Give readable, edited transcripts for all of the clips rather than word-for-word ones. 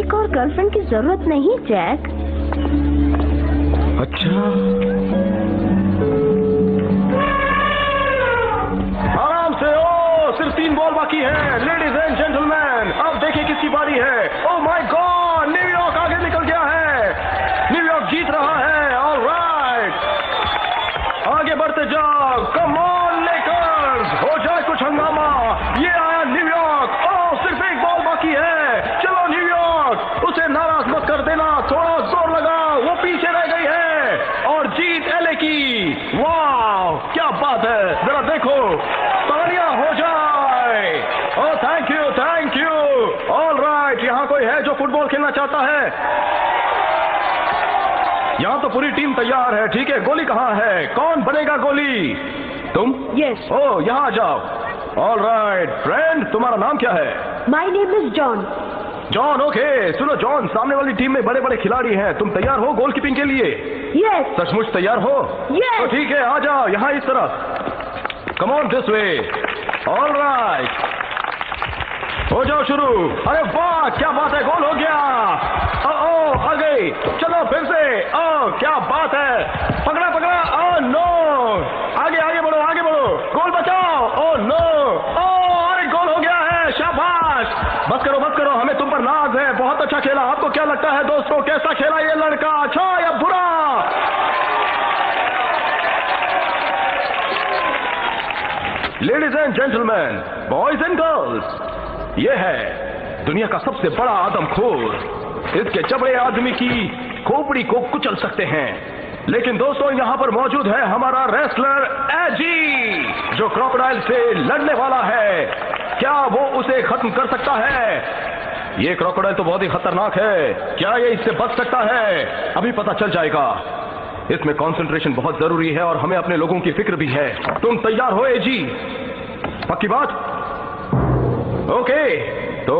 एक और गर्लफ्रेंड की जरूरत नहीं जैक। अच्छा, आराम से। ओ, सिर्फ 3 बॉल बाकी है। लेडीज एंड जेंटलमैन, अब देखिए किसकी बारी है। ओह माय गॉड, न्यूयॉर्क आगे निकल गया है। न्यूयॉर्क जीत रहा है। ऑलराइट, आगे बढ़ते जाओ। कम ऑन लेकर्स, हो जाए कुछ हंगामा। ये आया न्यूयॉर्क। ओह, सिर्फ 1 बॉल बाकी है। चलो न्यूयॉर्क, उसे नाराज मत कर देना, थोड़ा जोर लगा। वो पीछे रह गई है और जीत एलए की। वाह, क्या बात है, जरा देखो, तालियां हो जाए। Oh thank you, thank you. Alright, यहां कोई है जो फुटबॉल खेलना चाहता है? यहां तो पूरी टीम तैयार है। ठीक है, गोली कहां है? कौन बनेगा गोली? तुम? यस। ओह, यहां आ जाओ। ऑलराइट फ्रेंड, तुम्हारा नाम क्या है? My name is John. John, okay. सुनो जॉन, सामने वाली टीम में बड़े बड़े खिलाड़ी हैं। तुम तैयार हो गोलकीपिंग के लिए? यस। सचमुच तैयार हो? यस। तो ठीक है, आ जाओ यहाँ इस तरफ। Come on this way. Alright, हो जाओ शुरू। अरे वाह, क्या बात है, गोल हो गया। ओह, आ गई। चलो फिर से। ओह, क्या बात है, पकड़ा पकड़ा। ओह नो, आगे आगे बढ़ो, आगे बढ़ो, गोल बचाओ। ओह नो, ओह अरे गोल हो गया है, शाबाश। बस करो बस करो, हमें तुम पर नाज है। बहुत अच्छा खेला। आपको क्या लगता है दोस्तों, कैसा खेला ये लड़का, अच्छा या बुरा? Ladies and gentleman, boys and girls, ये है दुनिया का सबसे बड़ा आदमखोर। इसके जबड़े आदमी की खोपड़ी को कुचल सकते हैं। लेकिन दोस्तों, यहां पर मौजूद है हमारा रेसलर एजी, जो क्रोकोडाइल से लड़ने वाला है। क्या वो उसे खत्म कर सकता है? ये क्रोकोडाइल तो बहुत ही खतरनाक है। क्या ये इससे बच सकता है? अभी पता चल जाएगा। इसमें कंसंट्रेशन बहुत जरूरी है और हमें अपने लोगों की फिक्र भी है। तुम तैयार हो एजी? पक्की बात? ओके, तो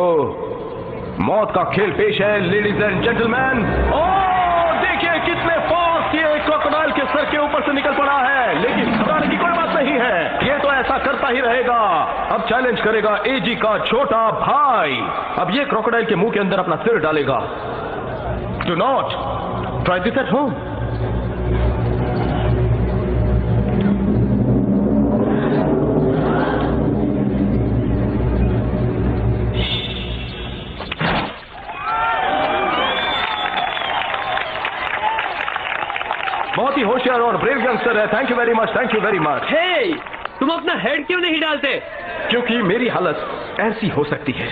मौत का खेल पेश है लेडीज एंड जेंटलमैन। ओह देखिए कितने फोर्स ये क्रोकोडाइल के सर के ऊपर से निकल पड़ा है। लेकिन घबराने की कोई बात नहीं है, ये तो ऐसा करता ही रहेगा। अब चैलेंज करेगा एजी का छोटा भाई। अब ये क्रोकोडाइल के मुंह के अंदर अपना सिर डालेगा। Do not try this at home. बहुत ही होशियार और ब्रेव यंगस्टर है। Thank you very much, thank you very much. Hey, तुम अपना हेड क्यों नहीं डालते? क्योंकि मेरी हालत ऐसी हो सकती है।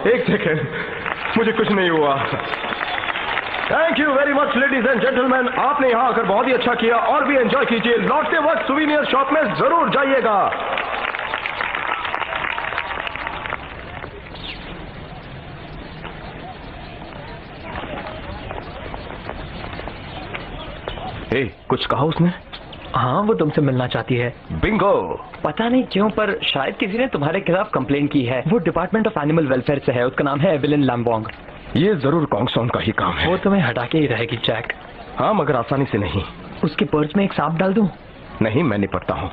एक सेकेंड, मुझे कुछ नहीं हुआ। Thank you very much ladies and gentleman, आपने यहाँ आकर बहुत ही अच्छा किया। और भी एंजॉय कीजिए। लौटते वक्त सुवीनियर शॉप में जरूर जाइएगा। कुछ कहा उसने? हाँ, वो तुमसे मिलना चाहती है। बिंगो। पता नहीं क्यों, पर शायद किसी ने तुम्हारे खिलाफ कंप्लेन की है। वो डिपार्टमेंट ऑफ एनिमल वेलफेयर से है। उसका नाम है एवेलिन लैम्बोंग। ये जरूर कॉन्गसॉन्ग का ही काम है। वो तुम्हें हटा के ही रहेगी जैक। हाँ, मगर आसानी से नहीं। उसकी पर्स में एक सांप डाल दूं? नहीं, मैं निपटता हूँ।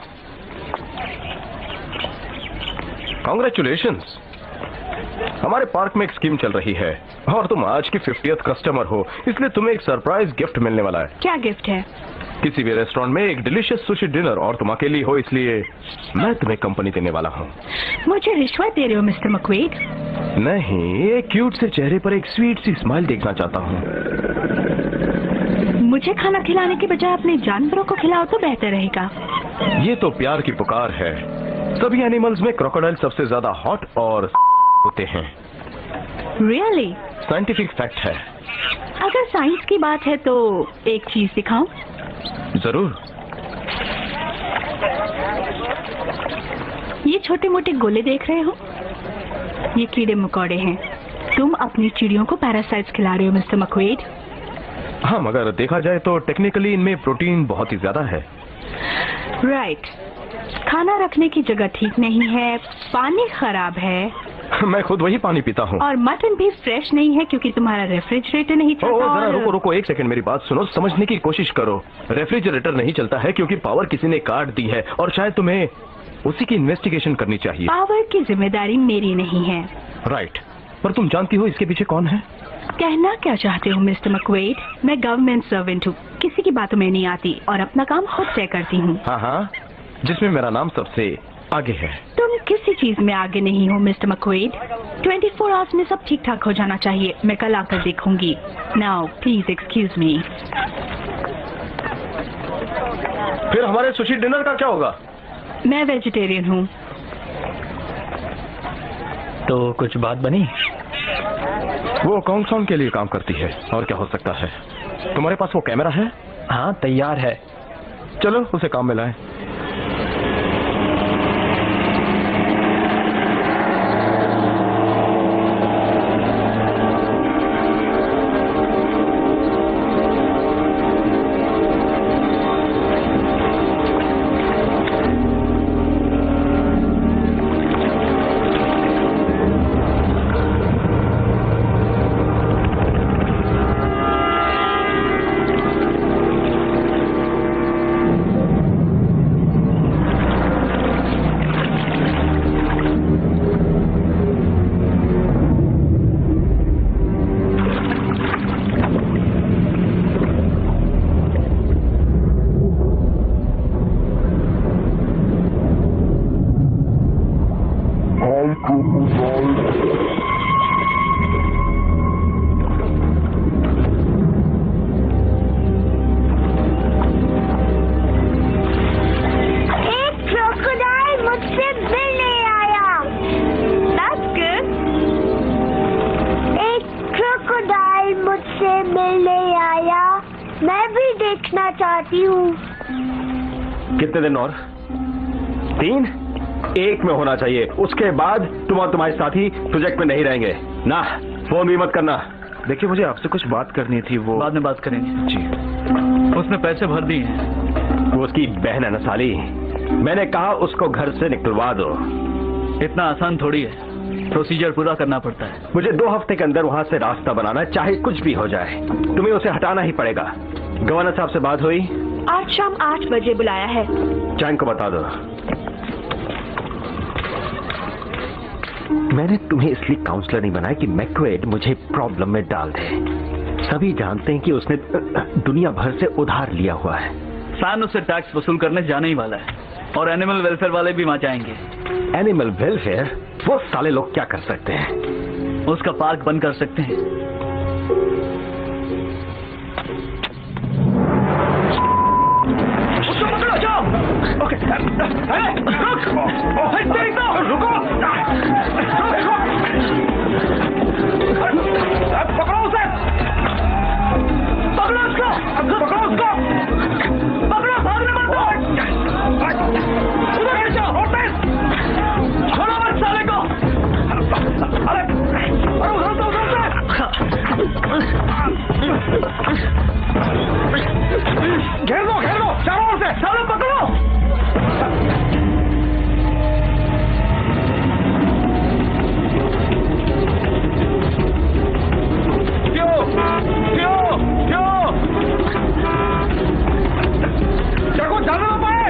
कांग्रेचुलेशंस, हमारे पार्क में एक स्कीम चल रही है और तुम आज की 50th कस्टमर हो, इसलिए तुम्हें एक सरप्राइज गिफ्ट मिलने वाला है। क्या गिफ्ट है? किसी भी रेस्टोरेंट में एक डिलीशियस सुशी डिनर, और तुम अकेली हो इसलिए मैं तुम्हें कंपनी देने वाला हूँ। मुझे रिश्वत दे रहे हो मिस्टर मक्वेड? नहीं, एक क्यूट से चेहरे पर एक स्वीट सी स्माइल देखना चाहता हूँ। मुझे खाना खिलाने के बजाय अपने जानवरों को खिलाओ तो बेहतर रहेगा। ये तो प्यार की पुकार है। सभी एनिमल्स में क्रोकोडाइल सबसे ज्यादा हॉट और होते हैं। रियली? साइंटिफिक फैक्ट है। अगर साइंस की बात है तो एक चीज दिखाऊं? जरूर। ये छोटे मोटे गोले देख रहे हो? ये कीड़े मकोड़े हैं। तुम अपनी चिड़ियों को पैरासाइट्स खिला रहे हो मिस्टर मक्वेड। हाँ, मगर देखा जाए तो टेक्निकली इनमें प्रोटीन बहुत ही ज्यादा है। राइट। खाना रखने की जगह ठीक नहीं है, पानी खराब है, मैं खुद वही पानी पीता हूँ। और मटन भी फ्रेश नहीं है क्योंकि तुम्हारा रेफ्रिजरेटर नहीं चलता। जरा रुको रुको, एक सेकंड मेरी बात सुनो, समझने की कोशिश करो। रेफ्रिजरेटर नहीं चलता है क्योंकि पावर किसी ने काट दी है और शायद तुम्हें उसी की इन्वेस्टिगेशन करनी चाहिए। पावर की जिम्मेदारी मेरी नहीं है। राइट, पर तुम जानती हो इसके पीछे कौन है? कहना क्या चाहते हो मिस्टर मकवेड? मैं गवर्नमेंट सर्वेंट हूँ, किसी की बातों में नहीं आती और अपना काम खुद तय करती हूँ। हाँ, जिसमें मेरा नाम सबसे आगे है। तुम किसी चीज में आगे नहीं हो मिस्टर मकवेड। 24 आवर्स में सब ठीक ठाक हो जाना चाहिए। मैं कल आकर देखूंगी। Now please excuse me. फिर हमारे सुशी डिनर का क्या होगा? मैं वेजिटेरियन हूँ। तो कुछ बात बनी? वो कॉन्ग सॉन्ग के लिए काम करती है, और क्या हो सकता है। तुम्हारे पास वो कैमरा है? हाँ, तैयार है। चलो उसे काम में लाएं। कितने दिन और? 3? 1 में होना चाहिए। उसके बाद तुम और तुम्हारे साथी प्रोजेक्ट में नहीं रहेंगे ना। फोन भी मत करना। देखिए, मुझे आपसे कुछ बात करनी थी। वो बाद में बात करेंगे जी। उसने पैसे भर दिए हैं। वो उसकी बहन है ना साली। मैंने कहा उसको घर से निकलवा दो। इतना आसान थोड़ी है, प्रोसीजर पूरा करना पड़ता है। मुझे 2 हफ्ते के अंदर वहाँ से रास्ता बनाना है, चाहे कुछ भी हो जाए। तुम्हें उसे हटाना ही पड़ेगा। गवर्नर साहब से बात हुई? आज शाम 8 बजे बुलाया है। चैन को बता दो। मैंने तुम्हें इसलिए काउंसलर नहीं बनाया कि मैकवेड मुझे प्रॉब्लम में डाल दे। सभी जानते हैं कि उसने दुनिया भर से उधार लिया हुआ है। सान उससे टैक्स वसूल करने जाने ही वाला है और एनिमल वेलफेयर वाले भी वहाँ जाएंगे। Animal welfare? वो साले लोग क्या कर सकते हैं? उसका पार्क बंद कर सकते हैं। उसको पकड़ो, जाओ। ओके, रुको, पकड़ो उसे, पकड़ो उसको, पकड़ो उसको, पकड़ो, भागने मत दो। उधर जाओ, छोड़ो मत साले को। अरे घेर दो चारों ओर से, सालों पकड़ो। चाकू जाना ना पाए।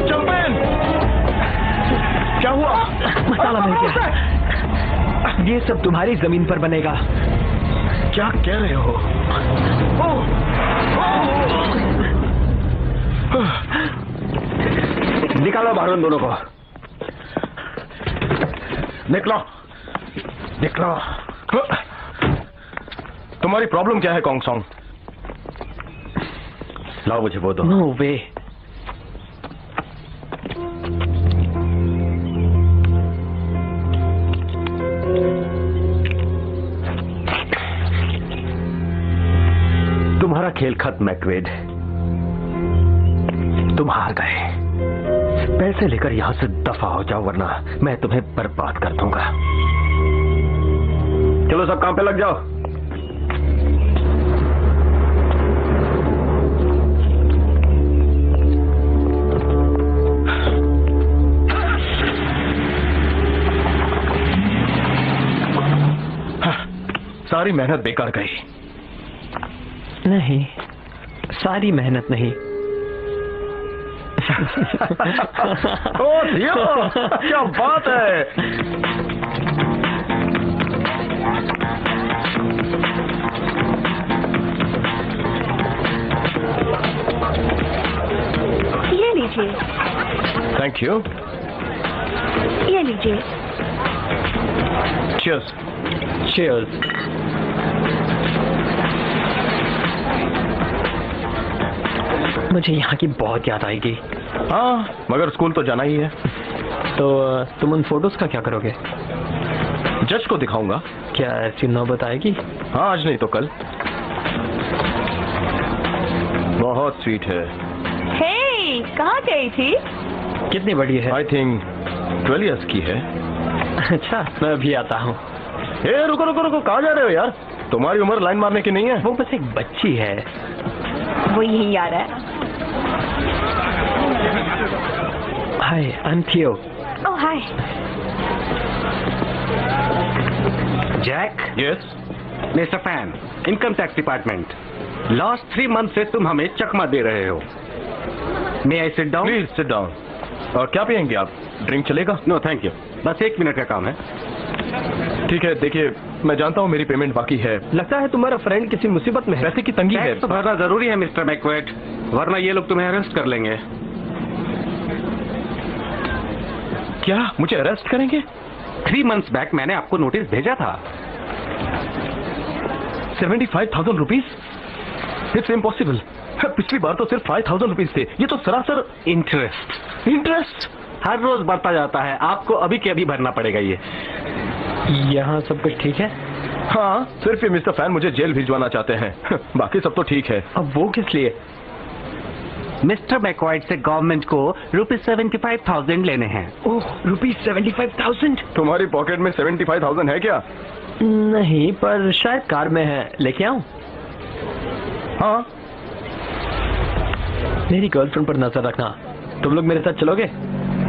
चंपेन, क्या हुआ? मसाला मिल गया। ये सब तुम्हारी जमीन पर बनेगा। क्या कह रहे हो? निकालो बाहर उन दोनों को। निकलो, निकलो। तुम्हारी प्रॉब्लम क्या है कॉन्ग सॉन्ग? लाओ मुझे वो दो। नो वे। तुम्हारा खेल खत्म मैकवेड। तुम हार गए। पैसे लेकर यहां से दफा हो जाओ वरना मैं तुम्हें बर्बाद कर दूंगा। चलो सब काम पे लग जाओ। सारी मेहनत बेकार गई। नहीं, सारी मेहनत नहीं। ओ थियो, क्या बात है। ये लीजिए। Thank you. ये लीजिए। चीयर्स। चीयर्स। मुझे यहाँ की बहुत याद आएगी। हाँ, मगर स्कूल तो जाना ही है। तो तुम उन फोटोज का क्या करोगे? जज को दिखाऊंगा। क्या ऐसी नौबत आएगी? हाँ, आज नहीं तो कल। बहुत स्वीट है। हे, कहाँ गई थी? कितनी बड़ी है? आई थिंक 12 years की है। अच्छा, मैं अभी आता हूँ। रुको रुको रुको, कहाँ जा रहे हो यार? तुम्हारी उम्र लाइन मारने की नहीं है। वो बस एक बच्ची है। वो यही आ रहा है। हाय, I am Theo. Oh hi. Jack. Yes. Mister Fan, income tax department. Last 3 months से तुम हमें चकमा दे रहे हो। May I sit down? Please sit down. और क्या पियेंगे आप? ड्रिंक चलेगा? नो थैंक यू, बस 1 मिनट का काम है। ठीक है, देखिए मैं जानता हूँ मेरी पेमेंट बाकी है। लगता है तुम्हारा फ्रेंड किसी मुसीबत में है। पैसे की तंगी है। टैक्स तो भरना जरूरी है मिस्टर मैकवेट, वरना ये लोग तुम्हें अरेस्ट कर लेंगे। क्या मुझे अरेस्ट करेंगे? 3 months बैक मैंने आपको नोटिस भेजा था। 75,000 रुपीज? It's impossible. पिछली बार तो सिर्फ 5,000 रुपीज थे, ये तो सरासर इंटरेस्ट। इंटरेस्ट हर रोज बढ़ता जाता है, आपको अभी के अभी भरना पड़ेगा ये। यहाँ सब कुछ ठीक है? हाँ, सिर्फ ये मिस्टर फैन मुझे जेल भिजवाना चाहते हैं। बाकी सब तो ठीक है। अब वो किस लिए? मिस्टर मैकवाइट से गवर्नमेंट को ₹75,000 लेने हैं। ओह, ₹75,000? तुम्हारी पॉकेट में 75,000 है क्या? नहीं, पर शायद कार में है। लेके आऊं? हाँ। मेरी गर्लफ्रेंड पर नजर रखना। तुम लोग मेरे साथ चलोगे?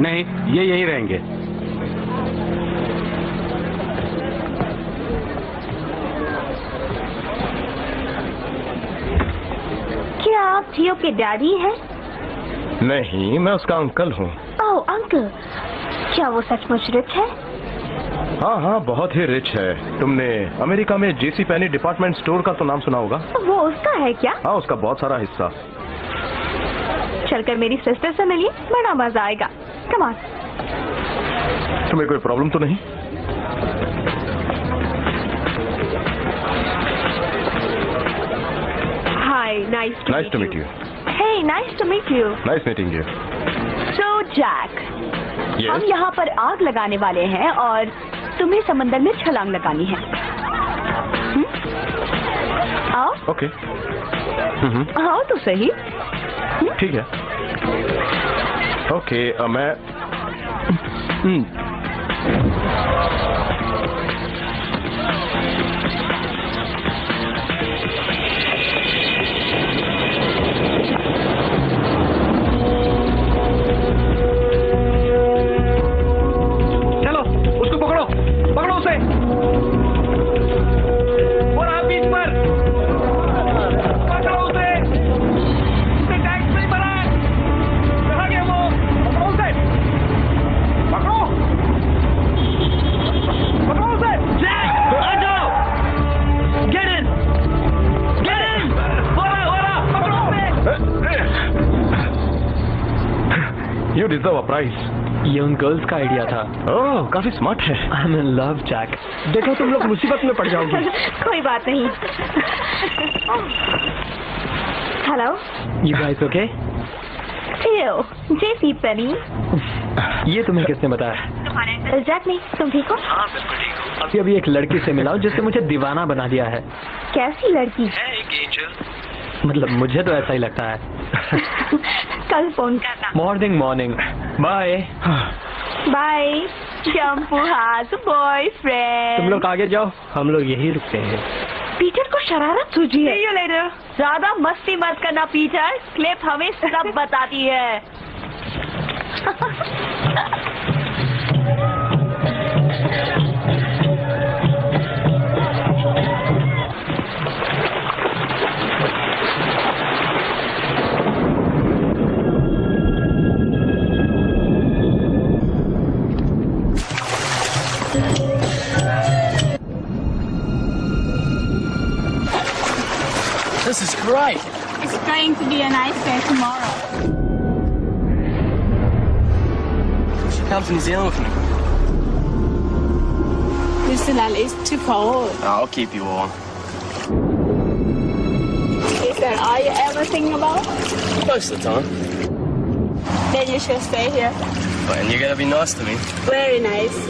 नहीं, ये यहीं रहेंगे। क्या आप थियो के डैडी हैं? नहीं, मैं उसका अंकल हूँ। ओह अंकल, क्या वो सचमुच रिच है? हाँ हाँ, बहुत ही रिच है। तुमने अमेरिका में जेसी पेनी डिपार्टमेंट स्टोर का तो नाम सुना होगा। वो उसका है क्या? हाँ, उसका बहुत सारा हिस्सा। चलकर मेरी सिस्टर से मिलिए, बड़ा मजा आएगा। Come on. तुम्हें कोई प्रॉब्लम तो नहीं? Hi, nice to meet you. Hey, nice to meet you. Nice meeting you. So Jack, हम यहाँ पर आग लगाने वाले हैं और तुम्हें समंदर में छलांग लगानी है। आओ। ओके। आओ तो सही। ठीक है। ओके, मैं चलो, उसको पकड़ो, पकड़ो उसे। और आप बीच पर पकड़ो उसे। उसे टैक्स नहीं भरा है। कहाँ गया वो? पकड़ो उसे। पकड़ो, पकड़ो उसे। जैक, आ जाओ। Get in, get in। वाला, पकड़ो उसे। You deserve a prize. ये उन गर्ल्स का आइडिया था। ओह, काफी स्मार्ट है। I am in love Jack. देखो, तुम लोग मुसीबत में पड़ जाओगे। कोई बात नहीं। हेलो। You guys okay? थियो, जेसी पेनी। ये तुम्हें किसने बताया? तुम्हारे अंकल जैक ने। तुम ठीक हो? हाँ, बिल्कुल ठीक हूँ। अभी एक लड़की से मिला हूँ जिससे मुझे दीवाना बना दिया है। कैसी लड़की? है एक एंजल। मतलब मुझे तो ऐसा ही लगता है। कल फोन करना। मॉर्निंग। बाय। बाय। शैम्पू हाथ बॉयफ्रेंड। तुम लोग आगे जाओ, हम लोग यही रुकते हैं। पीटर को शरारत सूझी है। ज्यादा मस्ती मत करना पीटर, क्लिप हमें सब बताती है। great. It's going to be a nice day tomorrow. You should come to New Zealand with me. New Zealand is too cold. I'll keep you warm. Is that all you ever think about? Most of the time. Then you should stay here. And you're gonna be nice to me. Very nice.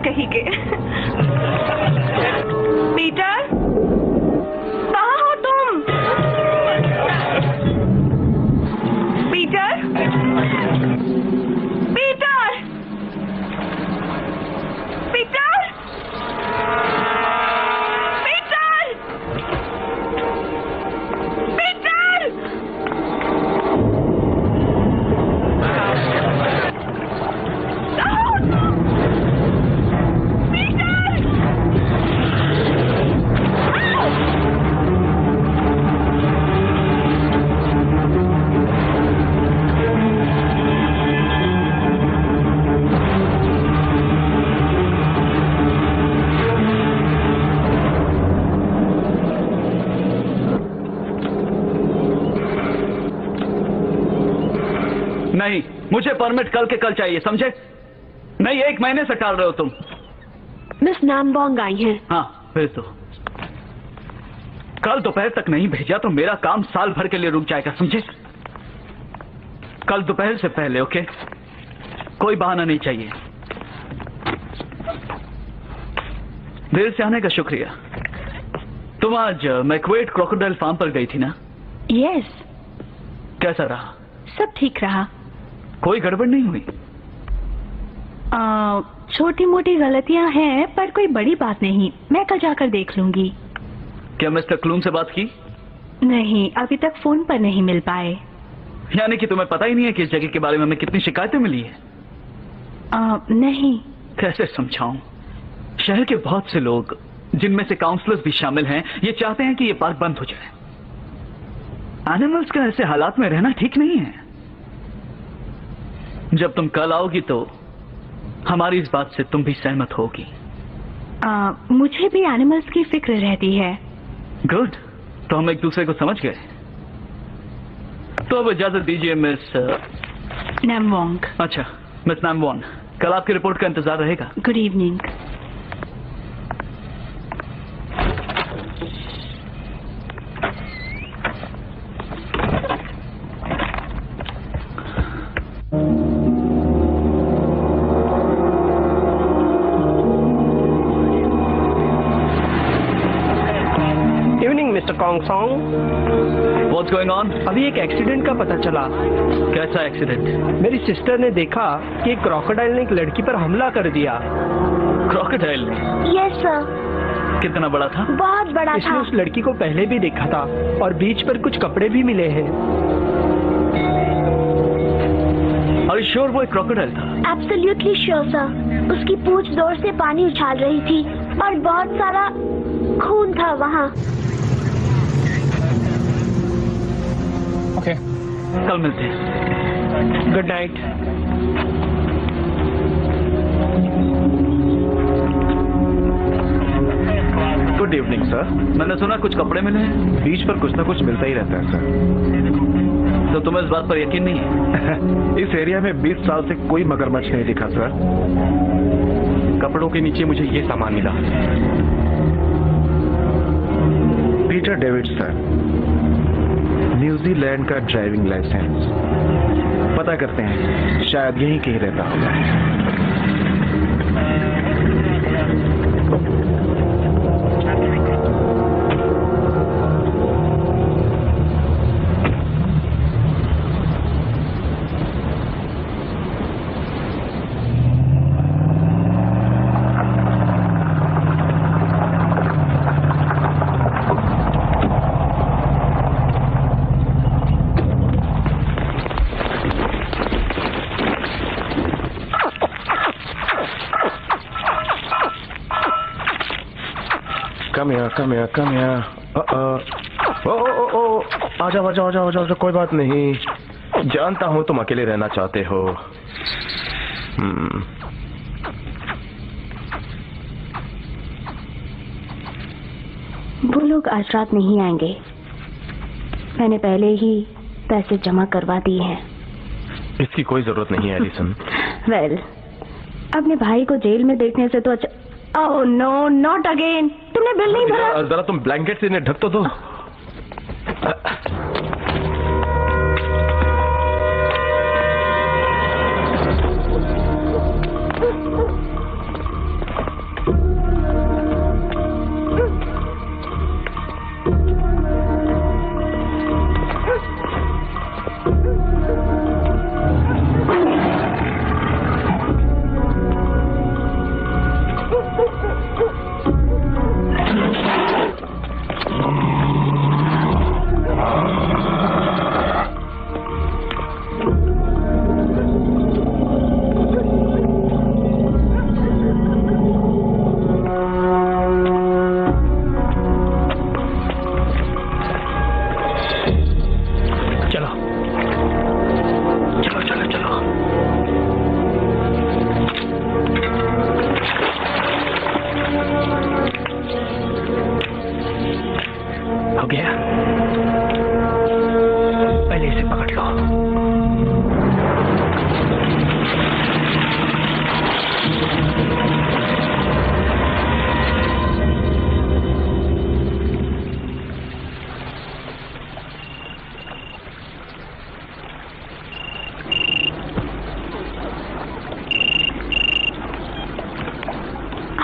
कहीं के Peter कहाँ हो तुम? Peter Peter Peter Peter Peter नहीं, मुझे permit कल के कल चाहिए, समझे? नहीं, 1 महीने से टाल रहे हो तुम। मिस नामबोंग आई हैं। हाँ, भेज दो। कल दोपहर तक नहीं भेजा तो मेरा काम साल भर के लिए रुक जाएगा, समझे? कल दोपहर से पहले, ओके? कोई बहाना नहीं चाहिए। देर से आने का शुक्रिया। तुम आज मैक्वेट क्रोकोडाइल फार्म पर गई थी ना? यस। कैसा रहा? सब ठीक रहा। कोई गड़बड़ नहीं हुई? छोटी मोटी गलतियां हैं पर कोई बड़ी बात नहीं। मैं कल जाकर देख लूंगी। क्या मिस्टर क्लूम से बात की? नहीं, अभी तक फोन पर नहीं मिल पाए। यानी कि तुम्हें पता ही नहीं है कि इस जगह के बारे में हमें कितनी शिकायतें मिली है? नहीं। कैसे समझाऊं? शहर के बहुत से लोग, जिनमें से काउंसलर्स भी शामिल हैं, ये चाहते हैं कि ये पार्क बंद हो जाए। एनिमल्स का ऐसे हालात में रहना ठीक नहीं है। जब तुम कल आओगी तो हमारी इस बात से तुम भी सहमत होगी। मुझे भी एनिमल्स की फिक्र रहती है। गुड, तो हम एक दूसरे को समझ गए। तो अब इजाजत दीजिए मिस नामबोंग। अच्छा, मिस नामबोंग, कल आपकी रिपोर्ट का इंतजार रहेगा। Good evening. What's going on? अभी एक एक्सीडेंट का पता चला। कैसा एक्सीडेंट? मेरी सिस्टर ने देखा कि एक क्रोकोडाइल ने एक लड़की पर हमला कर दिया। क्रोकोडाइल ने? Yes sir. कितना बड़ा था? बहुत बड़ा था। इसने उस लड़की को पहले भी देखा था और बीच पर कुछ कपड़े भी मिले हैं। Are you sure वो एक क्रोकोडाइल था? Absolutely sure sir. उसकी पूंछ जोर से पानी उछाल रही थी और बहुत सारा खून था वहाँ। कल मिलते हैं। Good night. Good evening sir. मैंने सुना कुछ कपड़े मिले हैं। बीच पर कुछ ना कुछ मिलता ही रहता है सर। तो तुम्हें इस बात पर यकीन नहीं है? इस एरिया में 20 साल से कोई मगरमच्छ नहीं दिखा सर। कपड़ों के नीचे मुझे ये सामान मिला। पीटर डेविड सर, न्यूजीलैंड का ड्राइविंग लाइसेंस। पता करते हैं, शायद यहीं कहीं रहता होगा। come here. ओ, आ जाओ, कोई बात नहीं। जानता हूँ तुम अकेले रहना चाहते हो। वो लोग आज रात नहीं आएंगे। मैंने पहले ही पैसे जमा करवा दिए हैं। इसकी कोई जरूरत नहीं है एलिसन। वेल, अपने भाई को जेल में देखने से तो अच्छा। Oh no, not again. तुमने बिल नहीं भरा। जरा तुम ब्लैंकेट से इन्हें ढक तो दो।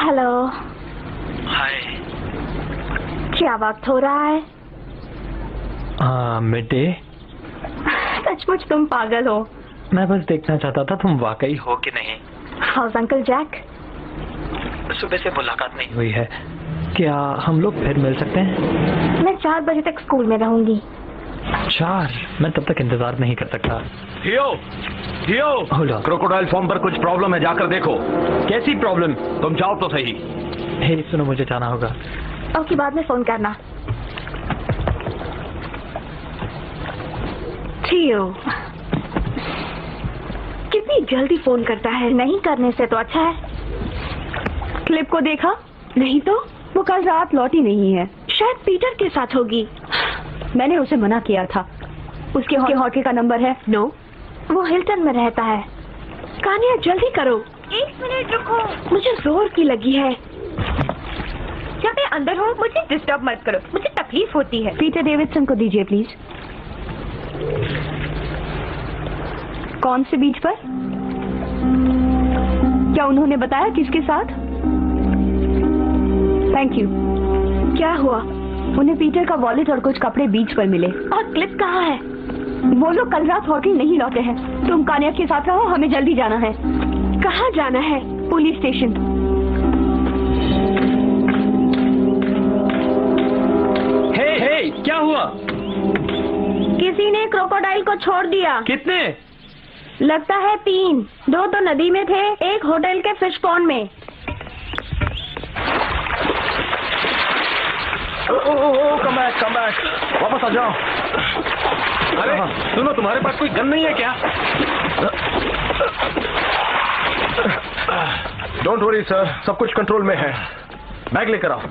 हेलो। हाय। क्या वक्त हो रहा है? Mid day. सचमुच तुम पागल हो। मैं बस देखना चाहता था तुम वाकई हो कि नहीं। How's uncle Jack? सुबह से मुलाकात नहीं हुई है, क्या हम लोग फिर मिल सकते हैं? मैं 4 बजे तक स्कूल में रहूंगी। 4? मैं तब तक इंतजार नहीं कर सकता। थियो, क्रोकोडाइल फॉर्म पर कुछ प्रॉब्लम है, जाकर देखो। कैसी प्रॉब्लम? तुम जाओ तो सही। हे सुनो, मुझे जाना होगा। ओके, बाद में फोन करना। थियो, कितनी जल्दी फोन करता है। नहीं करने से तो अच्छा है। क्लिप को देखा? नहीं तो वो कल रात लौटी नहीं है। शायद पीटर के साथ होगी। मैंने उसे मना किया था। उसके होटल का नंबर है? नो, वो हिल्टन में रहता है। कान्या जल्दी करो। 1 मिनट रुको, मुझे जोर की लगी है। जब मैं अंदर हूँ मुझे डिस्टर्ब मत करो, मुझे तकलीफ होती है। पीटर डेविडसन को दीजिए प्लीज। कौन से बीच पर? क्या उन्होंने बताया किसके साथ? Thank you. क्या हुआ? उन्हें पीटर का वॉलेट और कुछ कपड़े बीच पर मिले। और क्लिप कहाँ है? वो लोग कल रात होटल नहीं लौटे हैं। तुम कान्या के साथ रहो, हमें जल्दी जाना है। कहाँ जाना है? Police station. हे, क्या हुआ? किसी ने क्रोकोडाइल को छोड़ दिया। कितने? लगता है 3। 2 तो नदी में थे, 1 होटल के फिश पॉन्ड में। कम बैक, वापस आ जाओ। अरे सुनो, तुम्हारे पास कोई गन नहीं है क्या? डोंट वरी सर, सब कुछ कंट्रोल में है। बैग लेकर आओ।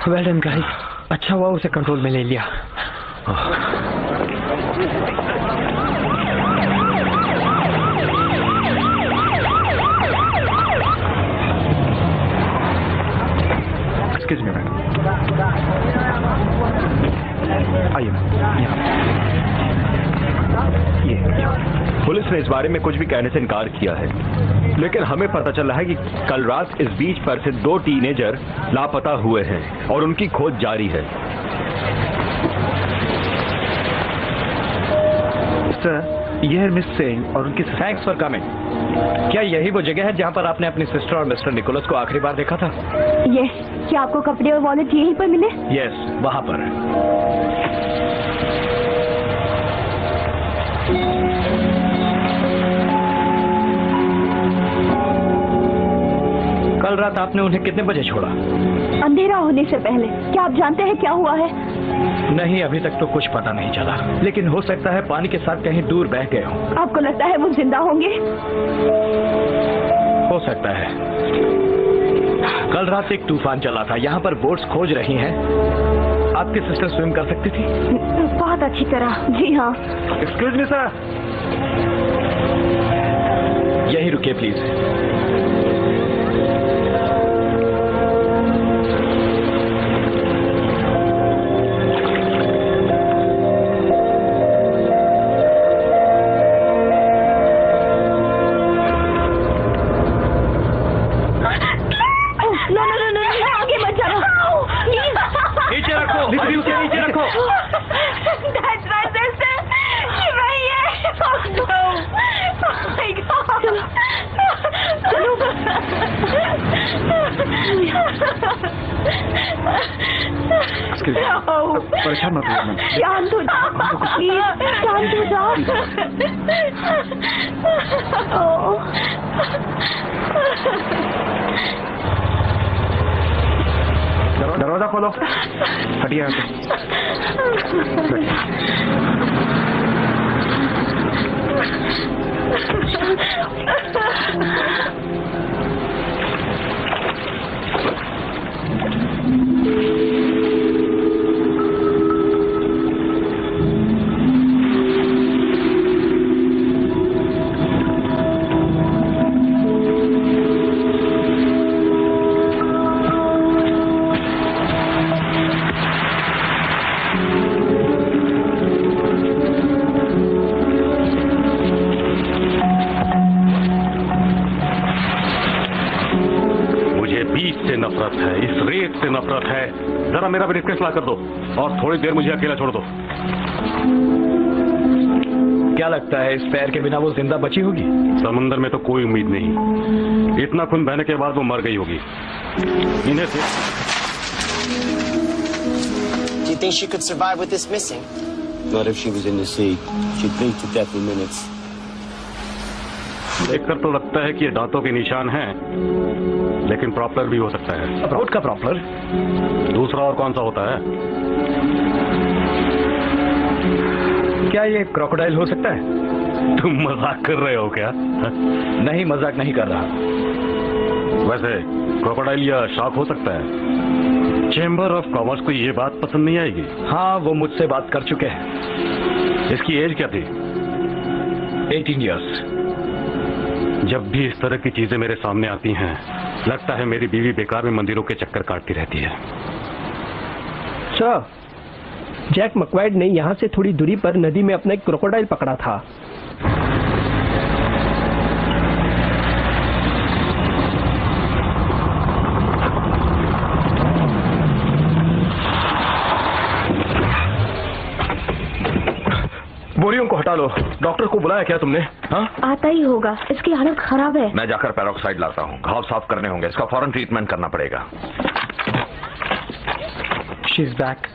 वेल डन गाइस, अच्छा हुआ उसे कंट्रोल में ले लिया। एक्सक्यूज मी मैम, आइए। पुलिस ने इस बारे में कुछ भी कहने से इनकार किया है, लेकिन हमें पता चला है कि कल रात इस बीच पर से 2 टीनेजर लापता हुए हैं और उनकी खोज जारी है। सर, यह है मिस सिंह और उनकी। Thanks for coming. क्या यही वो जगह है जहाँ पर आपने अपनी सिस्टर और मिस्टर निकोलस को आखिरी बार देखा था? यस। क्या आपको कपड़े और वॉलेट यहीं पर मिले? यस, वहाँ पर। कल कल रात आपने उन्हें कितने बजे छोड़ा? अंधेरा होने से पहले। क्या आप जानते हैं क्या हुआ है? नहीं, अभी तक तो कुछ पता नहीं चला, लेकिन हो सकता है पानी के साथ कहीं दूर बह गए हों। आपको लगता है वो जिंदा होंगे? हो सकता है। कल रात एक तूफान चला था, यहाँ पर बोट्स खोज रही हैं। आपकी सिस्टर स्विम कर सकती थी? बहुत अच्छी तरह, जी हाँ। एक्सक्यूज मी सर, यहीं रुकिए प्लीज। नीचे रखो, अभी उसे नीचे रखो। That's my sister. She वही है। Oh no. Oh my God. चलो। परेशान मत होइए। शांत हो जाओ, प्लीज शांत हो जाओ। दरवाजा खोलो। हटिए यहाँ से। नफरत है, इस रेत से नफरत है। जरा मेरा ब्रीफकेस ला कर दो और थोड़ी देर मुझे अकेला छोड़ दो। क्या लगता है इस पैर के बिना वो जिंदा बची होगी? समुंदर में तो कोई उम्मीद नहीं। इतना खून बहने के बाद वो मर गई होगी। इन्हें से Do you think she could survive with this missing? Not if she was in the sea. She'd bleed to death in minutes. देखकर तो लगता है कि ये दांतों के निशान हैं, लेकिन प्रॉपलर भी हो सकता है। अब्रोड का प्रॉपलर? दूसरा और कौन सा होता है? क्या ये क्रोकोडाइल हो सकता है? तुम मजाक कर रहे हो क्या? नहीं, मजाक नहीं कर रहा। वैसे क्रोकोडाइल या शार्क हो सकता है। चेंबर ऑफ कॉमर्स को ये बात पसंद नहीं आएगी। हाँ, वो मुझसे बात कर चुके हैं। इसकी एज क्या थी? 18 years। जब भी इस तरह की चीजें मेरे सामने आती हैं, लगता है मेरी बीवी बेकार में मंदिरों के चक्कर काटती रहती है। सर, जैक मक्वाइड ने यहाँ से थोड़ी दूरी पर नदी में अपना एक क्रोकोडाइल पकड़ा था। बोरियों को हटा लो। डॉक्टर को बुलाया क्या तुमने? हाँ? आता ही होगा, इसकी हालत खराब है। मैं जाकर पेरोक्साइड लाता हूँ। घाव साफ करने होंगे, इसका फौरन ट्रीटमेंट करना पड़ेगा। She is back.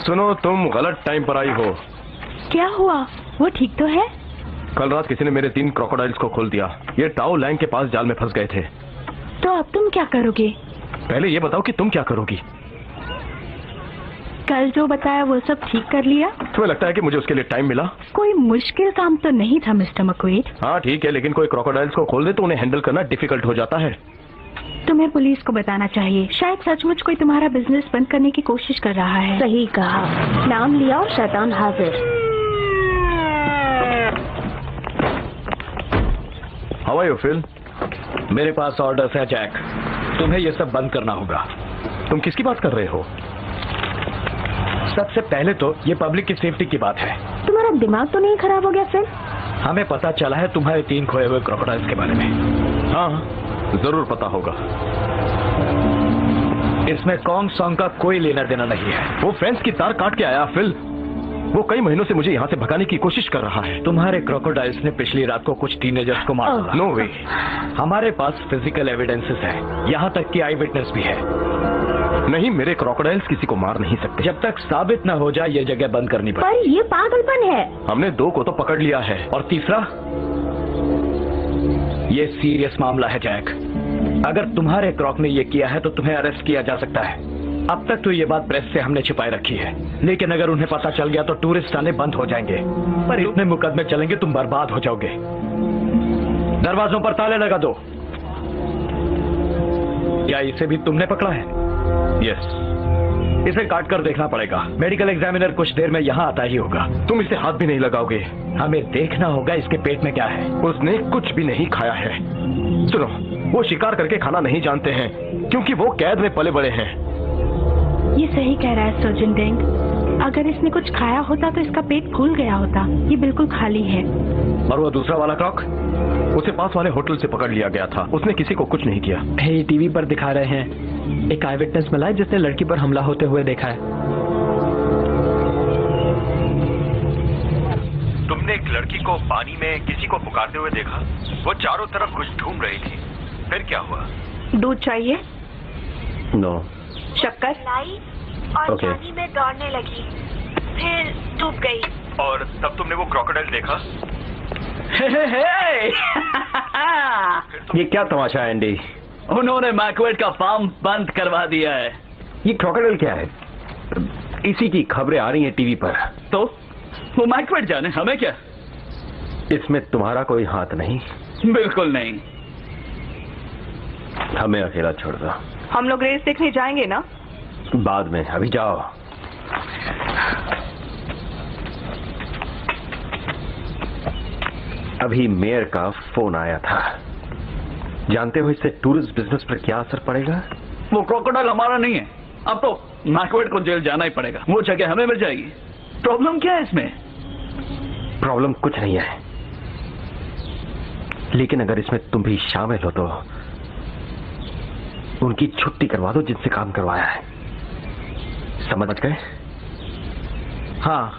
सुनो, तुम गलत टाइम पर आई हो। क्या हुआ? वो ठीक तो है? कल रात किसी ने मेरे 3 क्रोकोडाइल्स को खोल दिया। ये टाओ लैंग के पास जाल में फंस गए थे। तो अब तुम क्या करोगे? पहले ये बताओ कि तुम क्या करोगी? कल जो बताया वो सब ठीक कर लिया? तुम्हें लगता है कि मुझे उसके लिए टाइम मिला? कोई मुश्किल काम तो नहीं था मिस्टर मक्वेड। हाँ ठीक है, लेकिन कोई क्रोकोडाइल्स को खोल दे तो उन्हें हैंडल करना डिफिकल्ट हो जाता है। तुम्हें पुलिस को बताना चाहिए। शायद सचमुच कोई तुम्हारा बिजनेस बंद करने की कोशिश कर रहा है। सही कहा, नाम लिया और शैतान हाजिर। How are you Phil? मेरे पास ऑर्डर्स है जैक, तुम्हें ये सब बंद करना होगा। तुम किसकी बात कर रहे हो? सबसे पहले तो ये पब्लिक की सेफ्टी की बात है। तुम्हारा दिमाग तो नहीं खराब हो गया फिर? हमें पता चला है तुम्हारे 3 खोए हुए क्रोकोडाइल्स के बारे में। हाँ, जरूर पता होगा। इसमें कॉन्ग सॉन्ग का कोई लेना देना नहीं है। वो फेंस की तार काट के आया फिल। वो कई महीनों से मुझे यहाँ से भगाने की कोशिश कर रहा है। तुम्हारे क्रोकोडाइल्स ने पिछली रात को कुछ टीनेजर्स को मार डाला। नो वे। हमारे पास फिजिकल एविडेंसेस है, यहाँ तक कि आई विटनेस भी है। नहीं, मेरे क्रोकोडाइल्स किसी को मार नहीं सकते। जब तक साबित न हो जाए ये जगह बंद करनी पड़ेगी। पर ये पागलपन है। हमने 2 को तो पकड़ लिया है। और तीसरा, ये सीरियस मामला है जैक। अगर तुम्हारे क्रॉक ने ये किया है तो तुम्हें अरेस्ट किया जा सकता है। अब तक तो ये बात प्रेस से हमने छिपाए रखी है, लेकिन अगर उन्हें पता चल गया तो टूरिस्ट आने बंद हो जाएंगे। पर इतने मुकदमे चलेंगे तुम बर्बाद हो जाओगे। दरवाजों पर ताले लगा दो। क्या इसे भी तुमने पकड़ा है? यस। इसे काट कर देखना पड़ेगा। मेडिकल एग्जामिनर कुछ देर में यहाँ आता ही होगा। तुम इसे हाथ भी नहीं लगाओगे? हमें देखना होगा इसके पेट में क्या है। उसने कुछ भी नहीं खाया है। सुनो, वो शिकार करके खाना नहीं जानते हैं क्योंकि वो कैद में पले बड़े हैं। ये सही कह रहा है सर्जन डेंग। अगर इसने कुछ खाया होता तो इसका पेट फूल गया होता। ये बिल्कुल खाली है। और वो दूसरा वाला क्रॉक? उसे पास वाले होटल से पकड़ लिया गया था। उसने किसी को कुछ नहीं किया। हे, टीवी पर दिखा रहे हैं एक आई विटनेस मिला है जिसने लड़की पर हमला होते हुए देखा है। तुमने एक लड़की को पानी में किसी को पुकारते हुए देखा? वो चारों तरफ कुछ ढूंढ रही थी। फिर क्या हुआ? दूध चाहिए? नो। शक्कर लाई और पानी में दौड़ने लगी, फिर डूब गई। और तब तुमने वो क्रोकोडाइल देखा? ये क्या तमाशा है एंडी? उन्होंने मैकवेड का फार्म बंद करवा दिया है। ये क्रोकोडाइल क्या है? इसी की खबरें आ रही हैं टीवी पर। तो वो मैकवेड जाने, हमें क्या? इसमें तुम्हारा कोई हाथ नहीं। बिल्कुल नहीं। हमें अकेला छोड़ दो। हम लोग रेस देखने जाएंगे ना? बाद में, अभी जाओ। अभी मेयर का फोन आया था। जानते हो इससे टूरिस्ट बिजनेस पर क्या असर पड़ेगा? वो क्रोकोडाइल हमारा नहीं है। अब तो मैकवेड को जेल जाना ही पड़ेगा। वो जगह हमें मिल जाएगी। प्रॉब्लम क्या है इसमें? प्रॉब्लम कुछ नहीं है, लेकिन अगर इसमें तुम भी शामिल हो तो उनकी छुट्टी करवा दो जिनसे काम करवाया है। समझ गए? हाँ।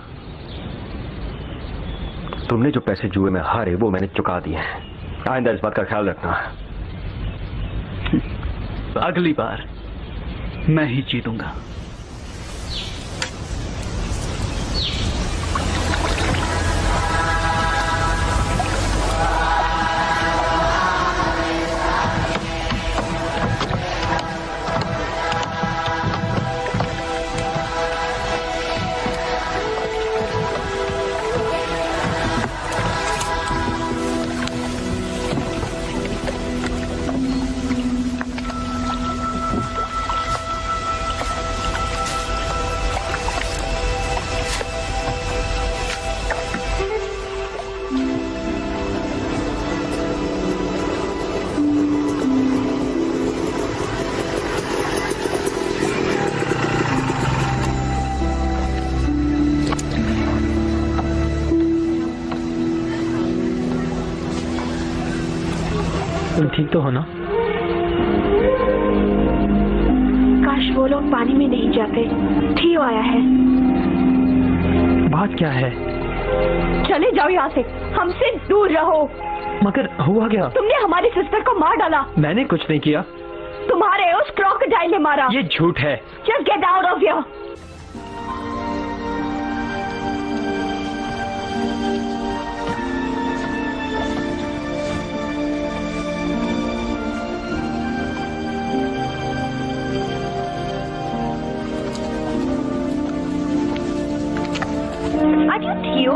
तुमने जो पैसे जुए में हारे वो मैंने चुका दिए हैं। आइंदा इस बात का ख्याल रखना। अगली बार मैं ही जीतूंगा। ठीक तो हो ना? काश वो लोग पानी में नहीं जाते। थियो आया है। बात क्या है? चले जाओ यहाँ से, हमसे दूर रहो। मगर हुआ क्या? तुमने हमारी सिस्टर को मार डाला। मैंने कुछ नहीं किया। तुम्हारे उस क्रोकोडाइल ने मारा। ये झूठ है। Just get out of here. थियो?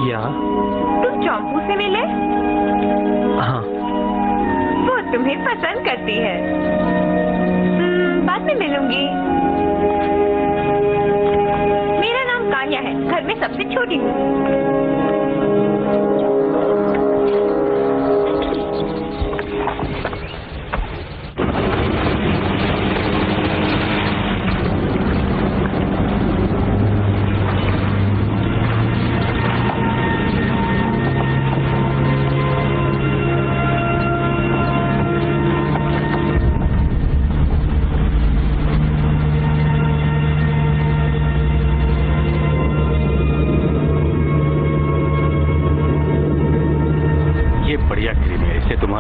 या? तुम चौंकू से मिले? हाँ। वो तुम्हें पसंद करती है। बाद में मिलूंगी। मेरा नाम कान्या है, घर में सबसे छोटी हूँ।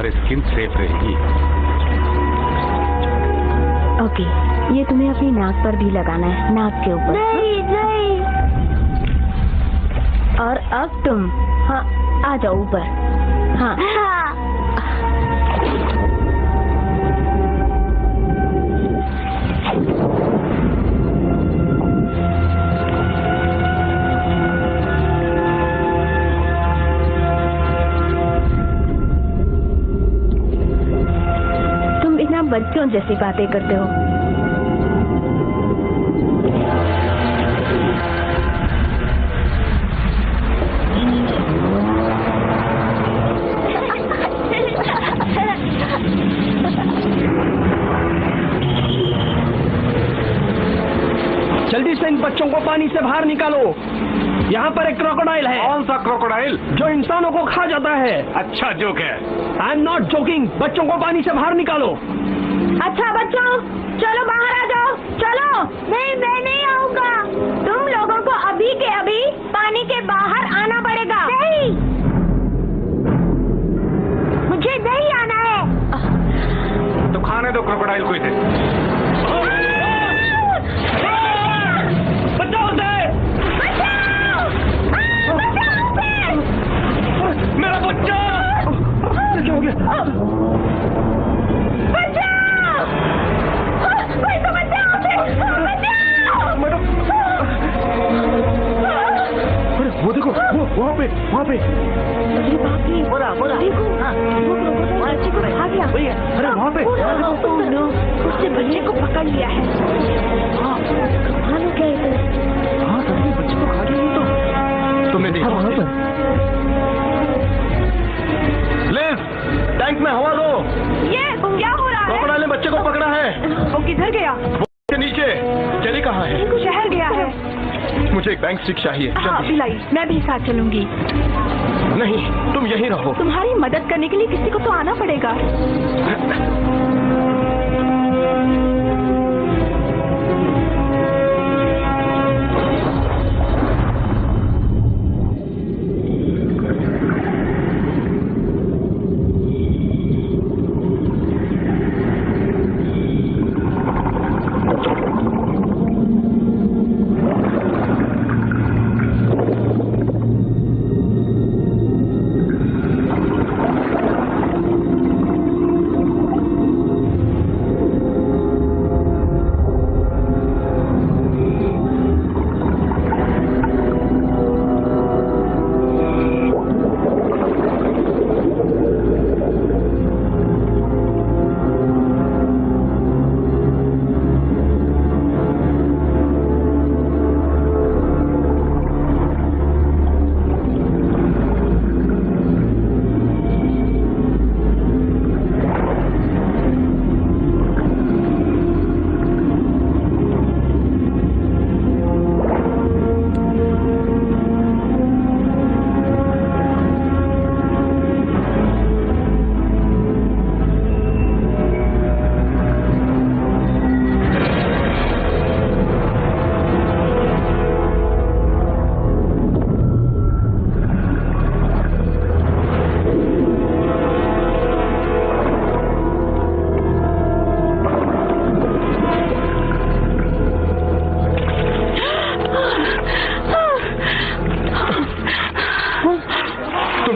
स्किन सेफ रहेगी। ओके, ये तुम्हें अपनी नाक पर भी लगाना है, नाक के ऊपर। नहीं। और अब तुम, हाँ, आ जाओ ऊपर। हाँ। बदमाश जैसी बातें करते हो। जल्दी से इन बच्चों को पानी से बाहर निकालो। यहाँ पर एक क्रोकोडाइल है। कौन सा क्रोकोडाइल? जो इंसानों को खा जाता है। अच्छा जोक है। I am not joking. बच्चों को पानी से बाहर निकालो। अच्छा बच्चों, चलो बाहर आ जाओ। चलो। नहीं, मैं नहीं आऊंगा। तुम लोगों को अभी के अभी पानी के बाहर आना पड़ेगा। नहीं, मुझे नहीं आना है। तो खाने दो क्रोकोडाइल को इसे। मेरा बच्चा! क्या हो गया? बचाओ! कोई तो बचाओ! वो देखो, वो वहाँ पे। अरे बाप रे! बोला। देखो, वो बच्चे को खा गया। अरे वहाँ पे। उसने बच्चे को पकड़ लिया है। भालू क्या है? हाँ, सभी बच्चे को खा गया। तो तुमने देखा वहाँ पर? लिज, टैंक में हवा दो। ये क्या हो रहा है? क्रोकोडाइल ने बच्चे को पकड़ा है। वो किधर गया? के नीचे। जेली कहाँ है? शहर गया है। मुझे एक बैंक स्टिक चाहिए। हाँ बिलाई, मैं भी साथ चलूंगी। नहीं, तुम यहीं रहो। तुम्हारी मदद करने के लिए किसी को तो आना पड़ेगा।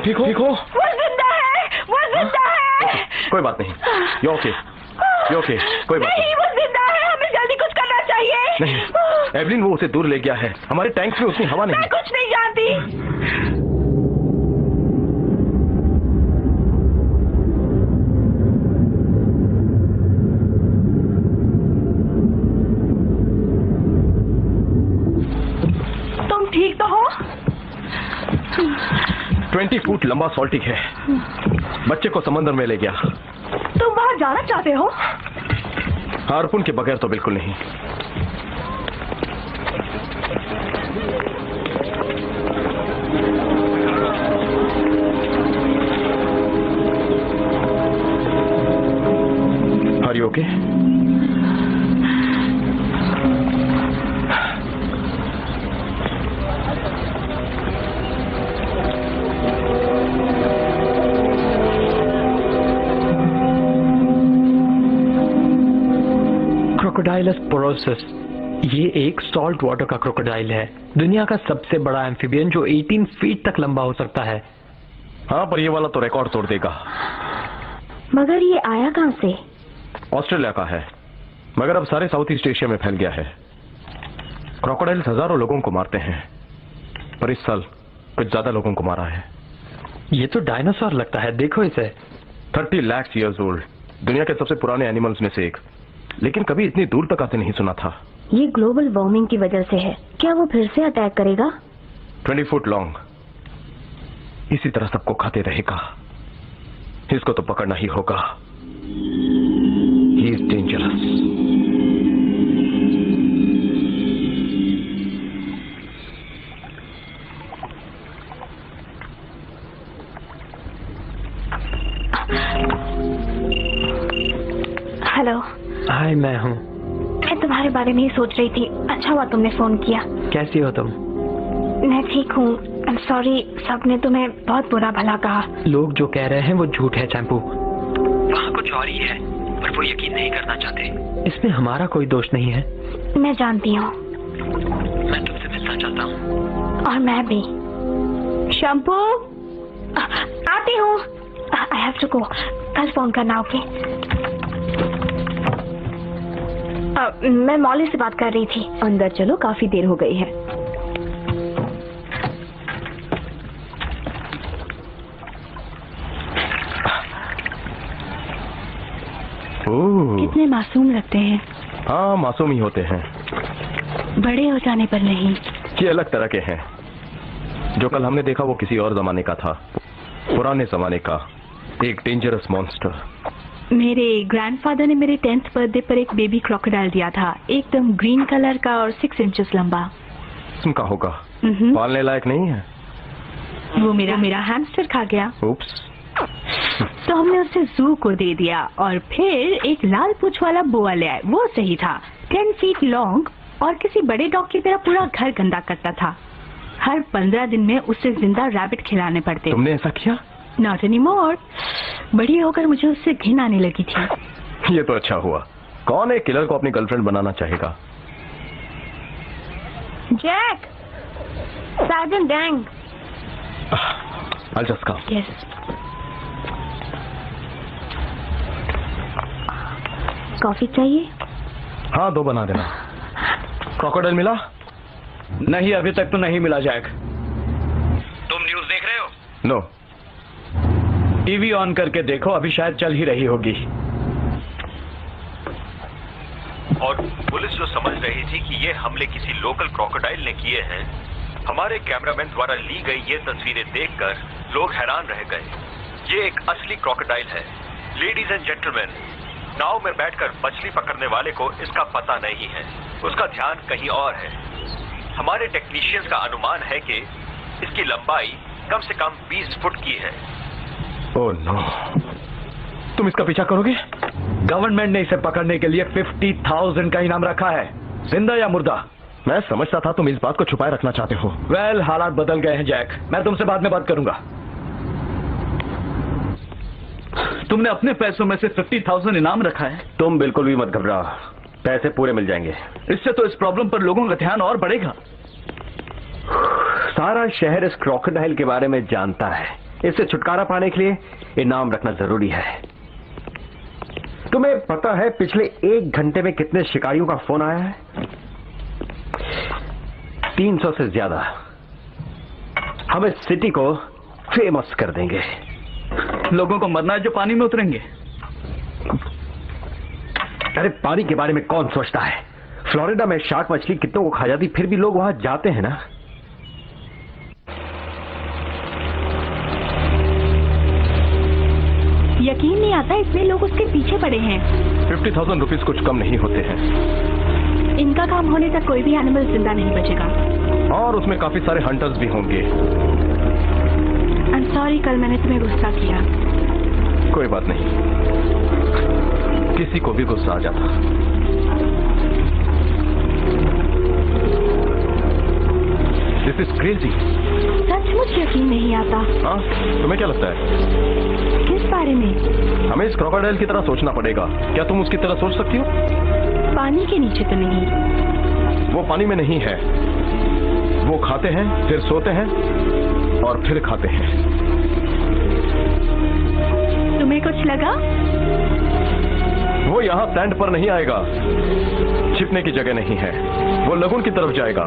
ठीक हो? वो जिंदा है। कोई बात नहीं। यू ओके, कोई बात नहीं। वो जिंदा है, हमें जल्दी कुछ करना चाहिए। नहीं, एवलिन वो उसे दूर ले गया है। हमारे टैंक में उतनी हवा नहीं। मैं कुछ नहीं जानती। तुम ठीक तो हो? 20 फुट लंबा सॉल्टिक है। बच्चे को समंदर में ले गया। तुम वहां जाना चाहते हो? हार्पून के बगैर तो बिल्कुल नहीं। Are you okay? क्रोकोडाइलस पोरोसिस, ये एक सॉल्ट वाटर का क्रोकोडाइल है। दुनिया का सबसे बड़ा एम्फीबियन जो 18 फीट तक लंबा हो सकता है। हाँ, पर ये वाला तो रिकॉर्ड तोड़ देगा। मगर ये आया कहां से? ऑस्ट्रेलिया का है, मगर अब सारे साउथ ईस्ट एशिया में फैल गया है। क्रोकोडाइल्स हजारों लोगों को मारते हैं, पर इस साल कुछ ज्यादा लोगों को मारा है। ये तो डायनासोर लगता है, देखो इसे। 30 लाख ईयर्स ओल्ड। दुनिया के सबसे पुराने एनिमल्स में से एक, लेकिन कभी इतनी दूर तक आते नहीं सुना था। ये ग्लोबल वार्मिंग की वजह से है। क्या वो फिर से अटैक करेगा? 20 फुट लॉन्ग, इसी तरह सबको खाते रहेगा। इसको तो पकड़ना ही होगा। He is dangerous. हेलो। हाय, मैं हूँ। मैं तुम्हारे बारे में ही सोच रही थी। अच्छा हुआ तुमने फोन किया। कैसी हो तुम? मैं ठीक हूँ। आई एम सॉरी, सबने तुम्हें बहुत बुरा भला कहा। लोग जो कह रहे हैं वो झूठ है चैंपू। वहाँ कुछ और ही है, पर वो यकीन नहीं करना चाहते। इसमें हमारा कोई दोष नहीं है। मैं जानती हूँ। मैं तुमसे मिलना चाहता हूँ। और मैं भी। शैम्पू, आती हूँ। I have to go. कल फोन करना, ओके? मैं मौली से बात कर रही थी। अंदर चलो, काफी देर हो गई है। कितने मासूम लगते हैं। हाँ, मासूम ही होते हैं, बड़े हो जाने पर नहीं। ये अलग तरह के हैं। जो कल हमने देखा वो किसी और जमाने का था, पुराने जमाने का, एक डेंजरस मॉन्स्टर। मेरे ग्रैंडफादर ने मेरे 10th बर्थडे पर एक बेबी क्रोकोडाइल दिया था, एकदम ग्रीन कलर का और 6 इंचेस लंबा। किस्म का होगा, पालने लायक नहीं है। वो मेरा हैमस्टर खा गया। उप्स। तो हमने उसे जू को दे दिया और फिर एक लाल पूंछ वाला बोआ ले आए। वो सही था, 10 फीट लॉन्ग और किसी बड़े डॉग की तरह पूरा घर गंदा करता था। हर 15 दिन में उसे जिंदा रैबिट खिलाने पड़ते। तुमने ऐसा किया? Not anymore. बड़ी होकर मुझे उससे घिन आने लगी थी। ये तो अच्छा हुआ। कौन एक किलर को अपनी गर्लफ्रेंड बनाना चाहेगा? Jack, sergeant Dang. I'll just come. Yes. Coffee चाहिए? हाँ, 2 बना देना। क्रोकोडाइल मिला? नहीं, अभी तक तो नहीं मिला जैक। तुम न्यूज़ देख रहे हो? नो। टीवी ऑन करके देखो, अभी शायद चल ही रही होगी। और पुलिस जो समझ रही थी कि ये हमले किसी लोकल क्रोकोडाइल ने किए हैं, हमारे कैमरामैन द्वारा ली गई ये तस्वीरें देखकर लोग हैरान रह गए। ये एक असली क्रोकोडाइल है। लेडीज एंड जेंटलमैन, नाव में बैठकर मछली पकड़ने वाले को इसका पता नहीं है, उसका ध्यान कहीं और है। हमारे टेक्नीशियंस का अनुमान है कि इसकी लंबाई कम से कम 20 फुट की है। ओह नो, तुम इसका पीछा करोगे? गवर्नमेंट ने इसे पकड़ने के लिए 50,000 का इनाम रखा है, जिंदा या मुर्दा। मैं समझता था तुम इस बात को छुपाए रखना चाहते हो। वेल, हालात बदल गए हैं जैक, मैं तुमसे बाद में बात करूंगा। तुमने अपने पैसों में से 50,000 इनाम रखा है? तुम बिल्कुल भी मत घबराओ, पैसे पूरे मिल जाएंगे। इससे तो इस प्रॉब्लम पर लोगों का ध्यान और बढ़ेगा। सारा शहर इस क्रोकोडाइल के बारे में जानता है। इससे छुटकारा पाने के लिए इनाम रखना जरूरी है। तुम्हें पता है पिछले 1 घंटे में कितने शिकारियों का फोन आया है? 300 से ज्यादा। हम इस सिटी को फेमस कर देंगे। लोगों को मरना है जो पानी में उतरेंगे। अरे पानी के बारे में कौन सोचता है? फ्लोरिडा में शार्क मछली कितनों को खा जाती, फिर भी लोग वहां जाते हैं ना। यकीन नहीं आता इतने लोग उसके पीछे पड़े हैं। 50,000 रुपीज कुछ कम नहीं होते हैं। इनका काम होने तक कोई भी एनिमल जिंदा नहीं बचेगा। और उसमें काफी सारे हंटर्स भी होंगे। आई एम सॉरी, कल मैंने तुम्हें गुस्सा किया। कोई बात नहीं, किसी को भी गुस्सा आ जाता। This is crazy. सचमुच यकीन नहीं आता। हाँ, तुम्हें क्या लगता है? किस बारे में? हमें इस क्रोकोडाइल की तरह सोचना पड़ेगा। क्या तुम उसकी तरह सोच सकती हो? पानी के नीचे तो नहीं। वो पानी में नहीं है। वो खाते हैं, फिर सोते हैं और फिर खाते हैं। तुम्हें कुछ लगा? वो यहाँ सैंड पर नहीं आएगा। छिपने की जगह नहीं है। वो लगून की तरफ जाएगा।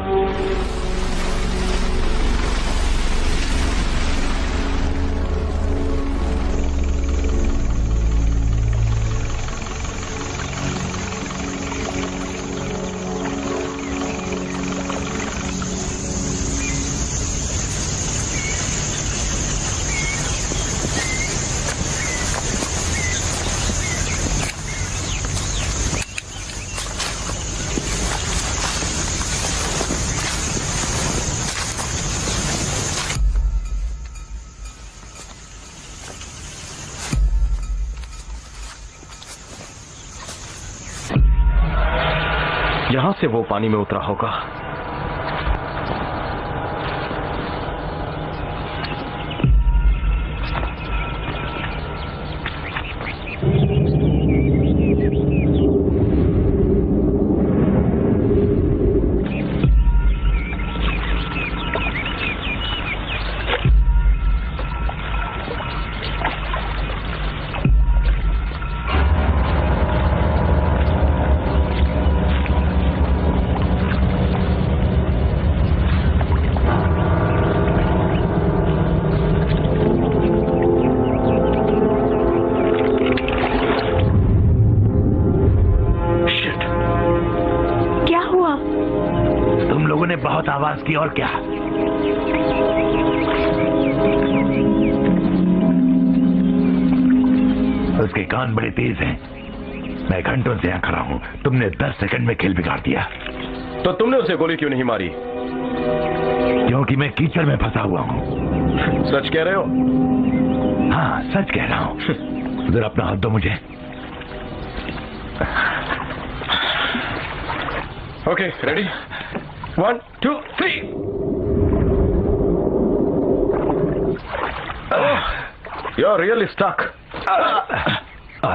यहां से वो पानी में उतरा होगा। आवाज की और क्या? उसके कान बड़े तेज हैं। मैं घंटों से यहां खड़ा हूं, तुमने 10 सेकंड में खेल बिगाड़ दिया। तो तुमने उसे गोली क्यों नहीं मारी? क्योंकि मैं कीचड़ में फंसा हुआ हूं। सच कह रहे हो? हाँ, सच कह रहा हूं। जरा अपना हाथ दो मुझे। Okay, ready? 1, 2, 3. You're really stuck.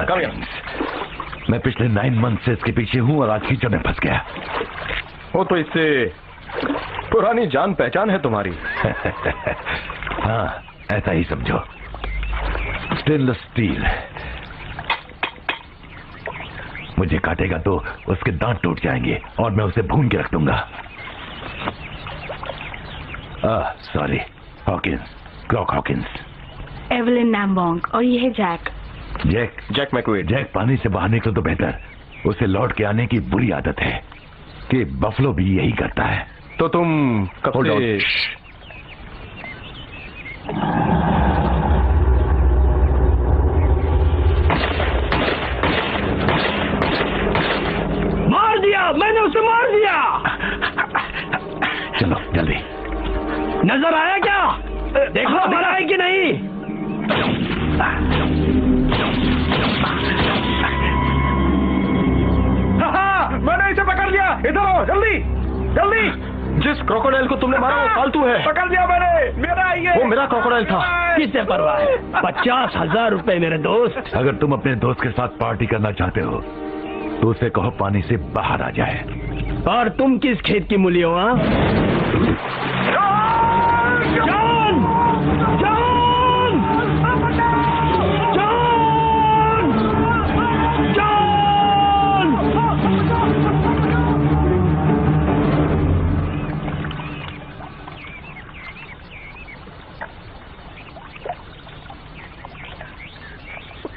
Come here. मैं पिछले 9 मंथ से इसके पीछे हूं और आज कीचड़ में फंस गया। वो तो इससे पुरानी जान पहचान है तुम्हारी। हाँ, ऐसा ही समझो। Stainless steel. मुझे काटेगा तो उसके दांत टूट जाएंगे और मैं उसे भून के रख दूंगा। Sorry, Hawkins, Crock Hawkins. Evelyn नैम्बोंग और ये है जैक। जैक मैक्वेड। जैक पानी से बाहर निकले तो बेहतर। उसे लौट के आने की बुरी आदत है कि बफलो भी यही करता है। तो तुम कब से? मार दिया, मैंने उसे मार दिया। चलो जल्दी। नजर आया क्या? देखो मरा है कि नहीं? मैंने इसे पकड़ लिया। इधर आओ, जल्दी जल्दी। जिस क्रोकोडाइल को तुमने मारा वो फालतू है। पकड़ लिया मैंने। मेरा ये। वो मेरा क्रोकोडाइल था। किससे परवाह है? 50,000 रुपए मेरे दोस्त। अगर तुम अपने दोस्त के साथ पार्टी करना चाहते हो तो उसे कहो पानी से बाहर आ जाए। और तुम किस खेत की मूली हो?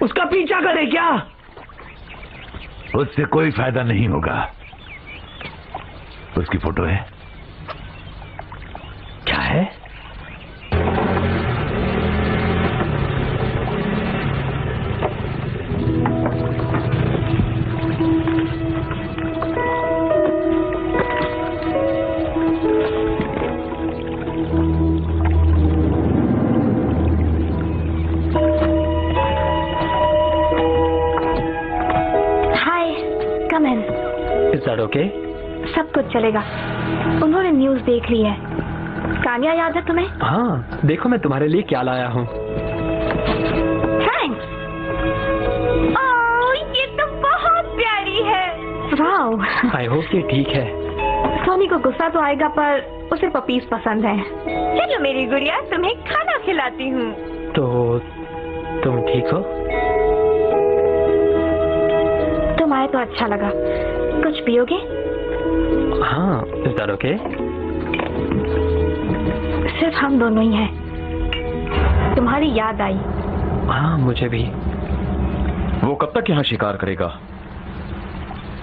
उसका पीछा करे क्या? उससे कोई फायदा नहीं होगा। उसकी फोटो है। क्या है? ओके? सब कुछ चलेगा। उन्होंने न्यूज़ देख ली है। कान्या याद है तुम्हें? हाँ, देखो मैं तुम्हारे लिए क्या लाया हूँ। थैंक्स। ओह, ये तो बहुत प्यारी है। वाओ। आई होप ये ठीक है। सोनी को गुस्सा तो आएगा पर उसे पपीज पसंद है। चलो मेरी गुड़िया, तुम्हें खाना खिलाती हूँ। तो तुम ठीक हो? तुम आए तो अच्छा लगा। कुछ पियोगे? हाँ, इज दैट ओके? सिर्फ हम दोनों ही हैं। तुम्हारी याद आई। हाँ, मुझे भी। वो कब तक यहाँ शिकार करेगा?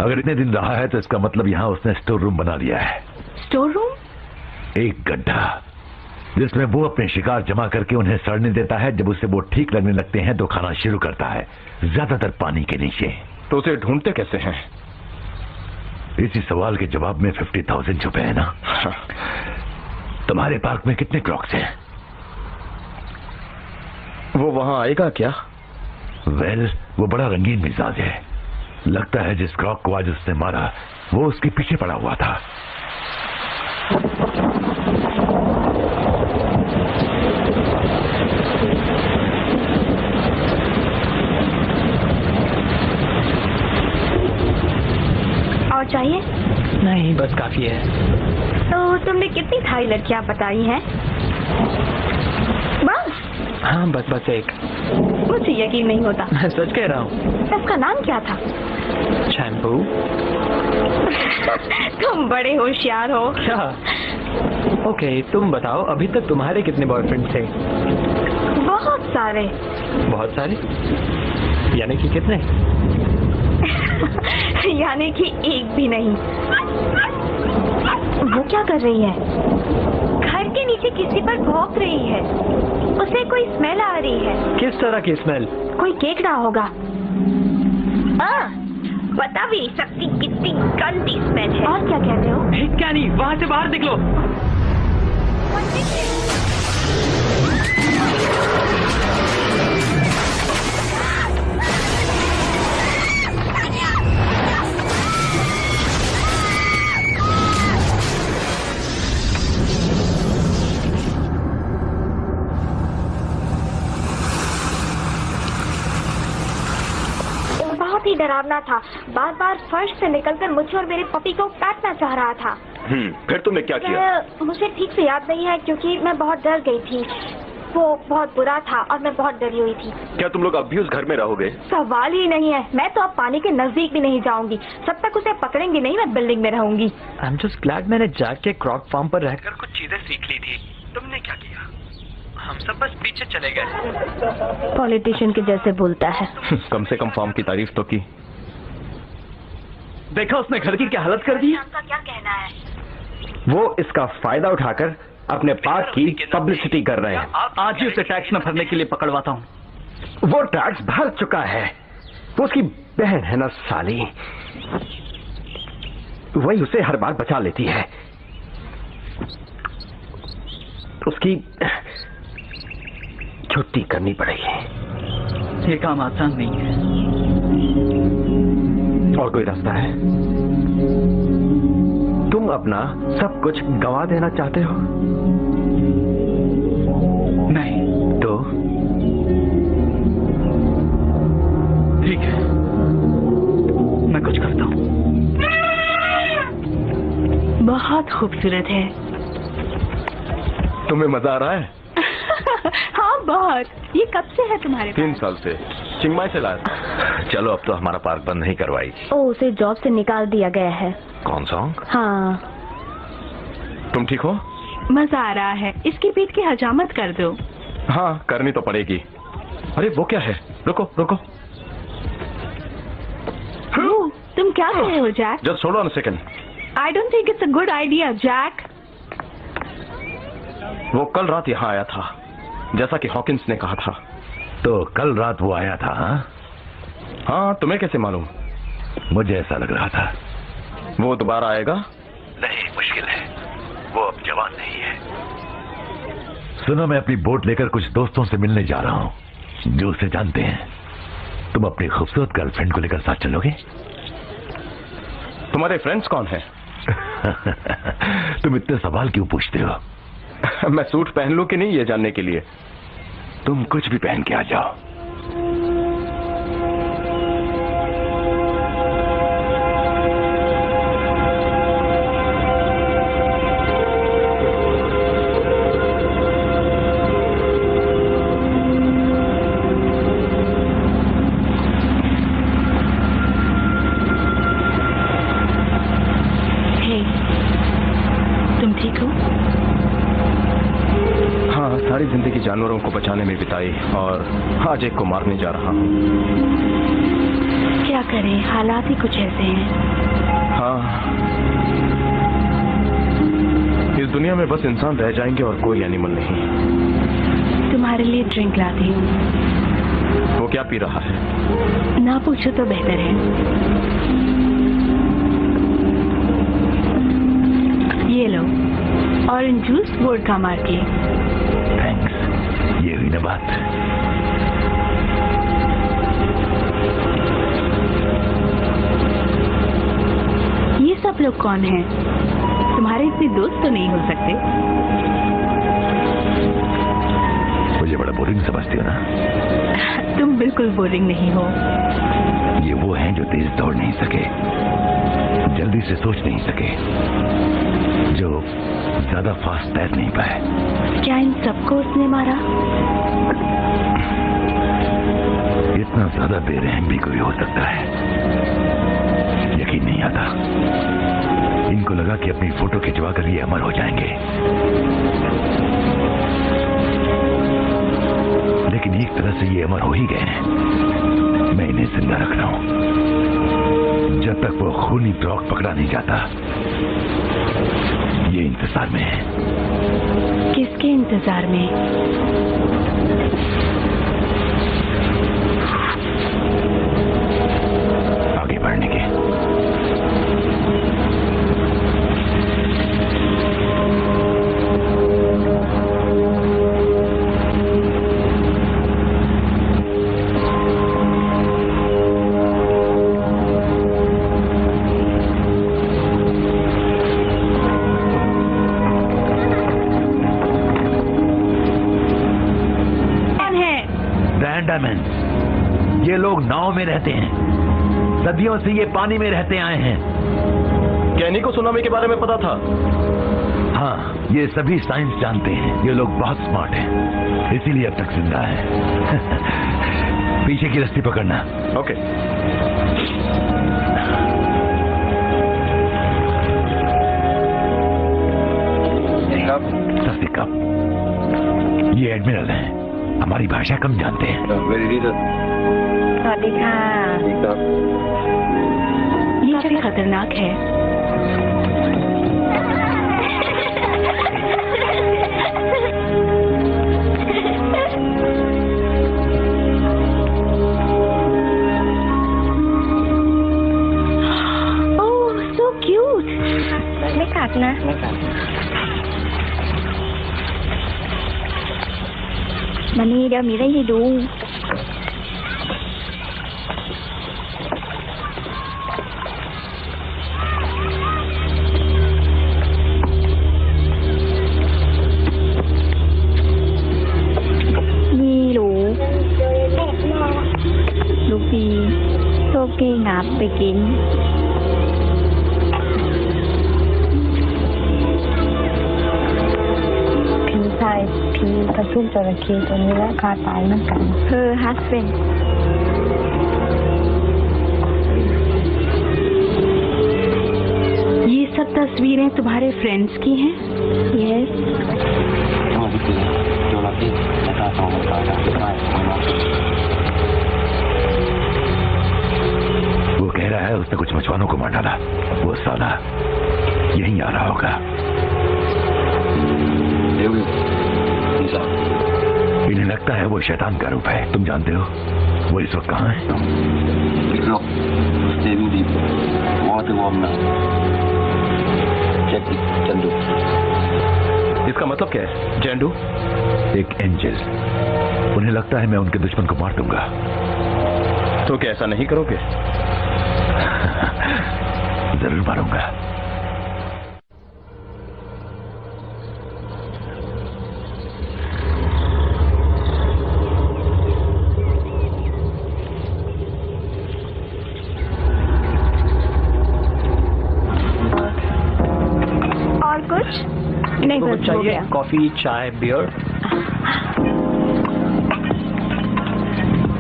अगर इतने दिन रहा है तो इसका मतलब यहाँ उसने स्टोर रूम बना लिया है। Store room? एक गड्ढा जिसमें वो अपने शिकार जमा करके उन्हें सड़ने देता है। जब उसे वो ठीक लगने लगते हैं तो खाना शुरू करता है, ज्यादातर पानी के नीचे। तो उसे ढूंढते कैसे हैं? इसी सवाल के जवाब में 50,000 छुपे हैं ना। तुम्हारे पार्क में कितने क्लॉक्स हैं? वो वहां आएगा क्या? वेल, वो बड़ा रंगीन मिजाज है। लगता है जिस क्रॉक को आज उसने मारा वो उसके पीछे पड़ा हुआ था। और चाहिए? नहीं, बस काफी है। तो तुमने कितनी थाई लड़कियां बताई हैं? बस? हाँ, बस एक। मुझे यकीन नहीं होता। मैं सच कह रहा हूँ। उसका नाम क्या था? शैम्पू। तुम बड़े होशियार हो। क्या? ओके, तुम बताओ, अभी तक तुम्हारे कितने बॉयफ्रेंड थे? बहुत सारे। बहुत सारे? यानी कि कितने? यानी कि एक भी नहीं। वो क्या कर रही है? घर के नीचे किसी पर भौंक रही है। उसे कोई स्मेल आ रही है। किस तरह की स्मेल? कोई केकड़ा होगा। बता भी सकती कितनी गंदी स्मेल है। और क्या कहते हो? क्या नहीं, वहाँ से बाहर निकलो। बहुत ही डरावना था। बार बार फर्श से निकलकर मुझे और मेरे पति को काटना चाह रहा था। फिर तुमने क्या किया? मुझे ठीक से याद नहीं है क्योंकि मैं बहुत डर गई थी। वो बहुत बुरा था और मैं बहुत डरी हुई थी। क्या तुम लोग अब भी उस घर में रहोगे? सवाल ही नहीं है। मैं तो अब पानी के नजदीक भी नहीं जाऊंगी। जब तक उसे पकड़ेंगे नहीं मैं बिल्डिंग में रहूंगी। आई एम जस्ट ग्लैड मैंने जाके क्रॉक फार्म पर रहकर कुछ चीजें सीख ली थी। तुमने क्या किया? हम सब बस पीछे चले गए। पॉलिटिशियन के जैसे बोलता है। कम से कम फार्म की तारीफ तो की। देखा उसने घर की क्या हालत कर दी? आपका क्या कहना है? वो इसका फायदा उठाकर अपने पार्क की पब्लिसिटी कर रहे हैं। आज ही उसे टैक्स न भरने के लिए पकड़वाता हूँ। वो टैक्स भर चुका है। वो उसकी बहन है ना साली, वही उसे हर बार बचा लेती है। उसकी छुट्टी करनी पड़ेगी। ये काम आसान नहीं है। और कोई रास्ता है? तुम अपना सब कुछ गंवा देना चाहते हो? नहीं। तो ठीक है, मैं कुछ करता हूँ। बहुत खूबसूरत है। तुम्हें मजा आ रहा है? हाँ बहुत। ये कब से है तुम्हारे 3 साल से। चिंगमाई से लाया। चलो अब तो हमारा पार्क बंद नहीं करवाई। उसे जॉब से निकाल दिया गया है। कौन सॉन्ग? हाँ। तुम ठीक हो? मजा आ रहा है। इसकी पीठ की हजामत कर दो। हाँ, करनी तो पड़ेगी। अरे वो क्या है? रुको रुको। तुम क्या कर रहे हो Jack? Just hold on a second. I don't think it's a good idea Jack. वो कल रात यहाँ आया था, जैसा कि हॉकिंस ने कहा था। तो कल रात वो आया था? हाँ, तुम्हें कैसे मालूम? मुझे ऐसा लग रहा था। वो दोबारा आएगा? नहीं, मुश्किल है। वो अब जवान नहीं है। सुनो, मैं अपनी बोट लेकर कुछ दोस्तों से मिलने जा रहा हूँ जो उसे जानते हैं। तुम अपनी खूबसूरत गर्लफ्रेंड को लेकर साथ चलोगे? तुम्हारे फ्रेंड्स कौन हैं? तुम इतने सवाल क्यों पूछते हो? मैं सूट पहन लूं कि नहीं, ये जानने के लिए। तुम कुछ भी पहन के आ जाओ। सारी जिंदगी जानवरों को बचाने में बिताई और आज एक को मारने जा रहा हूँ। क्या करें, हालात ही कुछ ऐसे हैं। हाँ, इस दुनिया में बस इंसान रह जाएंगे और कोई एनिमल नहीं। तुम्हारे लिए ड्रिंक लाती हूँ। वो क्या पी रहा है? ना पूछो तो बेहतर है। ये लो, ऑरेंज जूस वोडका मार के। थैंक्स। ये हुई ना बात। सब लोग कौन हैं? तुम्हारे इतने दोस्त तो नहीं हो सकते। मुझे बड़ा बोरिंग समझती हो ना? तुम बिल्कुल बोरिंग नहीं हो। ये वो हैं जो तेज दौड़ नहीं सके, जल्दी से सोच नहीं सके, जो ज्यादा फास्ट तैर नहीं पाए। क्या इन सबको उसने मारा? इतना ज्यादा बेरहम भी कोई हो सकता है? यकीन नहीं आता। इनको लगा कि अपनी फोटो खिंचवा कर ये अमर हो जाएंगे, लेकिन एक तरह से ये अमर हो ही गए हैं। मैं इन्हें जिंदा रख रहा हूं जब तक वो खूनी ड्रॉग पकड़ा नहीं जाता। ये इंतजार में है। किसके इंतजार में? आगे बढ़ने के। ये लोग नाव में रहते हैं, सदियों से ये पानी में रहते आए हैं। कैनी को सुनामी के बारे में पता था? हाँ, ये सभी साइंस जानते हैं। ये लोग बहुत स्मार्ट हैं, इसीलिए अब तक जिंदा हैं। पीछे की रस्सी पकड़ना। ओके। सस्ती कप। ये एडमिरल हैं, हमारी भाषा कम जानते हैं। ये जगह खतरनाक है। ओह, so cute।ไม่กัดนะ มานี่เดี๋ยวมีได้ให้ดูนี่หลูกปีโซเกงับไปกินผีกระชุ่มจระเข้ตัวนี้และคาตายเหมือนกันฮัสเบนये सब तस्वीरें तुम्हारे फ्रेंड्स की हैं? यस। वो कह रहा है उसने कुछ मछुआरों को मार डाला। वो साला यहीं आ रहा होगा। इन्हें लगता है वो शैतान का रूप है। तुम जानते हो वो इस वक्त कहाँ है? इसका मतलब क्या है? जेंडू एक एंजल। उन्हें लगता है मैं उनके दुश्मन को मार दूंगा। तो क्या ऐसा नहीं करोगे? जरूर मारूंगा। नहीं, तो बस चाहिए कॉफी, चाय, बियर।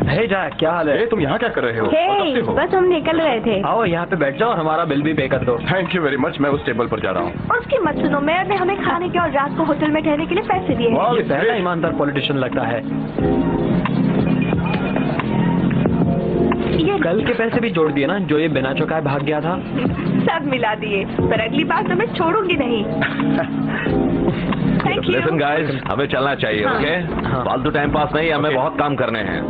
हे जैक, क्या हाल है? तुम यहाँ क्या कर रहे हो? हे, बस हम निकल रहे थे। आओ यहाँ पे बैठ जाओ और हमारा बिल भी पे कर दो। Thank you very much. मैं उस टेबल पर जा रहा हूँ। उसकी मत सुनो, मेयर ने हमें खाने के और रात को होटल में ठहरने के लिए पैसे दिए हैं। ये पहला ईमानदार पॉलिटिशियन लगता है। ये कल के पैसे भी जोड़ दिए ना, जो ये बिना चुकाए भाग गया था। सब मिला दिए, पर अगली बार तो मैं छोड़ूंगी नहीं। लिसन गाइस, हमें चलना चाहिए। ओके, फालतू टाइम पास नहीं, हमें बहुत काम करने हैं।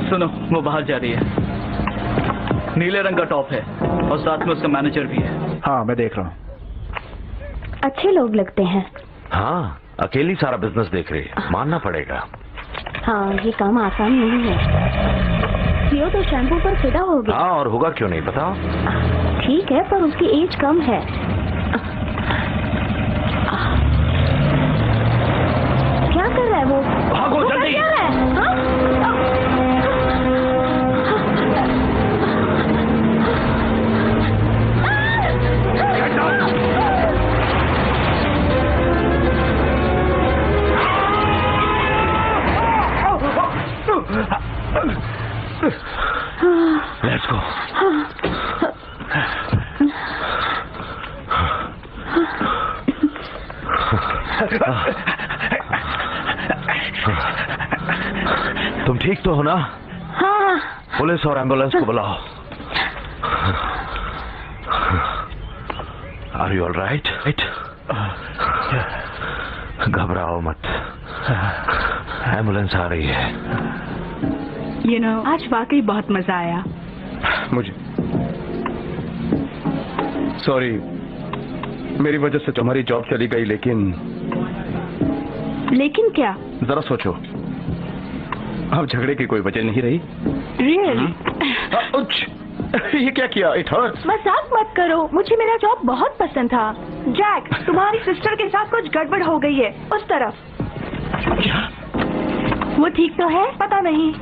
सुनो, वो बाहर जा रही है। नीले रंग का टॉप है और साथ में उसका मैनेजर भी है। हाँ, मैं देख रहा हूँ। अच्छे लोग लगते हैं। हाँ, अकेली सारा बिजनेस देख रही है, मानना पड़ेगा। हाँ, ये काम आसान नहीं है। पियो तो शैम्पू पर फिदा होगी। हाँ, और होगा क्यों नहीं, बताओ। ठीक है, पर उसकी एज कम है। क्या कर रहा है वो? भागो जल्दी। क्या कर रहा है? Let's go. तुम ठीक तो हो ना? हाँ। पुलिस और एम्बुलेंस को बुलाओ। Are you all right? घबराओ मत, एम्बुलेंस आ रही है। आज वाकई बहुत मजा आया। मुझे सॉरी, मेरी वजह से तुम्हारी जॉब चली गई, लेकिन क्या? जरा सोचो, अब झगड़े की कोई वजह नहीं रही। रियली? ये क्या किया? It hurts. मजाक मत करो, मुझे मेरा जॉब बहुत पसंद था। जैक, तुम्हारी सिस्टर के साथ कुछ गड़बड़ हो गई है उस तरफ। क्या? वो ठीक तो है? पता नहीं।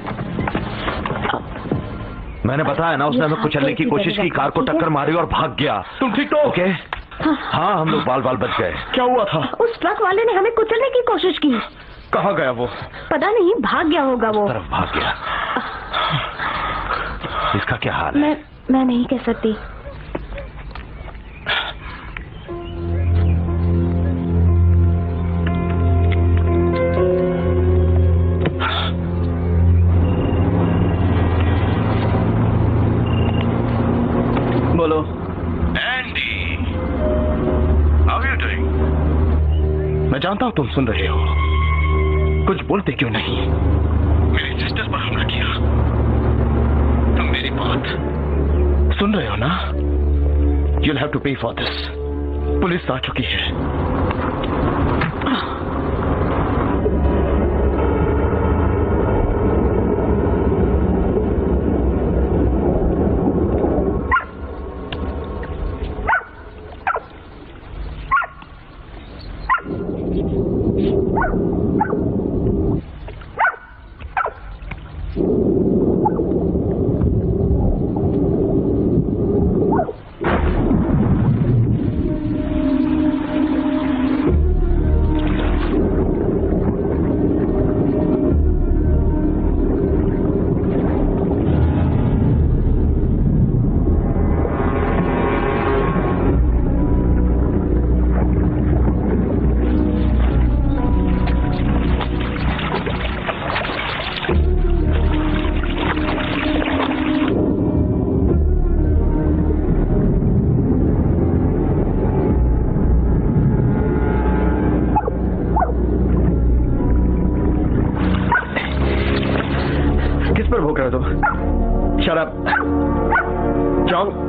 मैंने बताया ना, उसने हमें कुचलने की कोशिश की, कार को टक्कर मारी और भाग गया। तुम ठीक तो? ओके। हाँ, हम लोग बाल बाल बच गए। क्या हुआ था? उस ट्रक वाले ने हमें कुचलने की कोशिश की। कहाँ गया वो? पता नहीं, भाग गया होगा वो। तरफ भाग गया। इसका क्या हाल है? मैं नहीं कह सकती। बोलो। Andy, how are you doing? मैं जानता हूँ तुम सुन रहे हो, कुछ बोलते क्यों नहीं? मेरी सिस्टर पर हमला किया। तुम मेरी बात सुन रहे हो ना? You'll have to pay for this. Police आ चुकी है।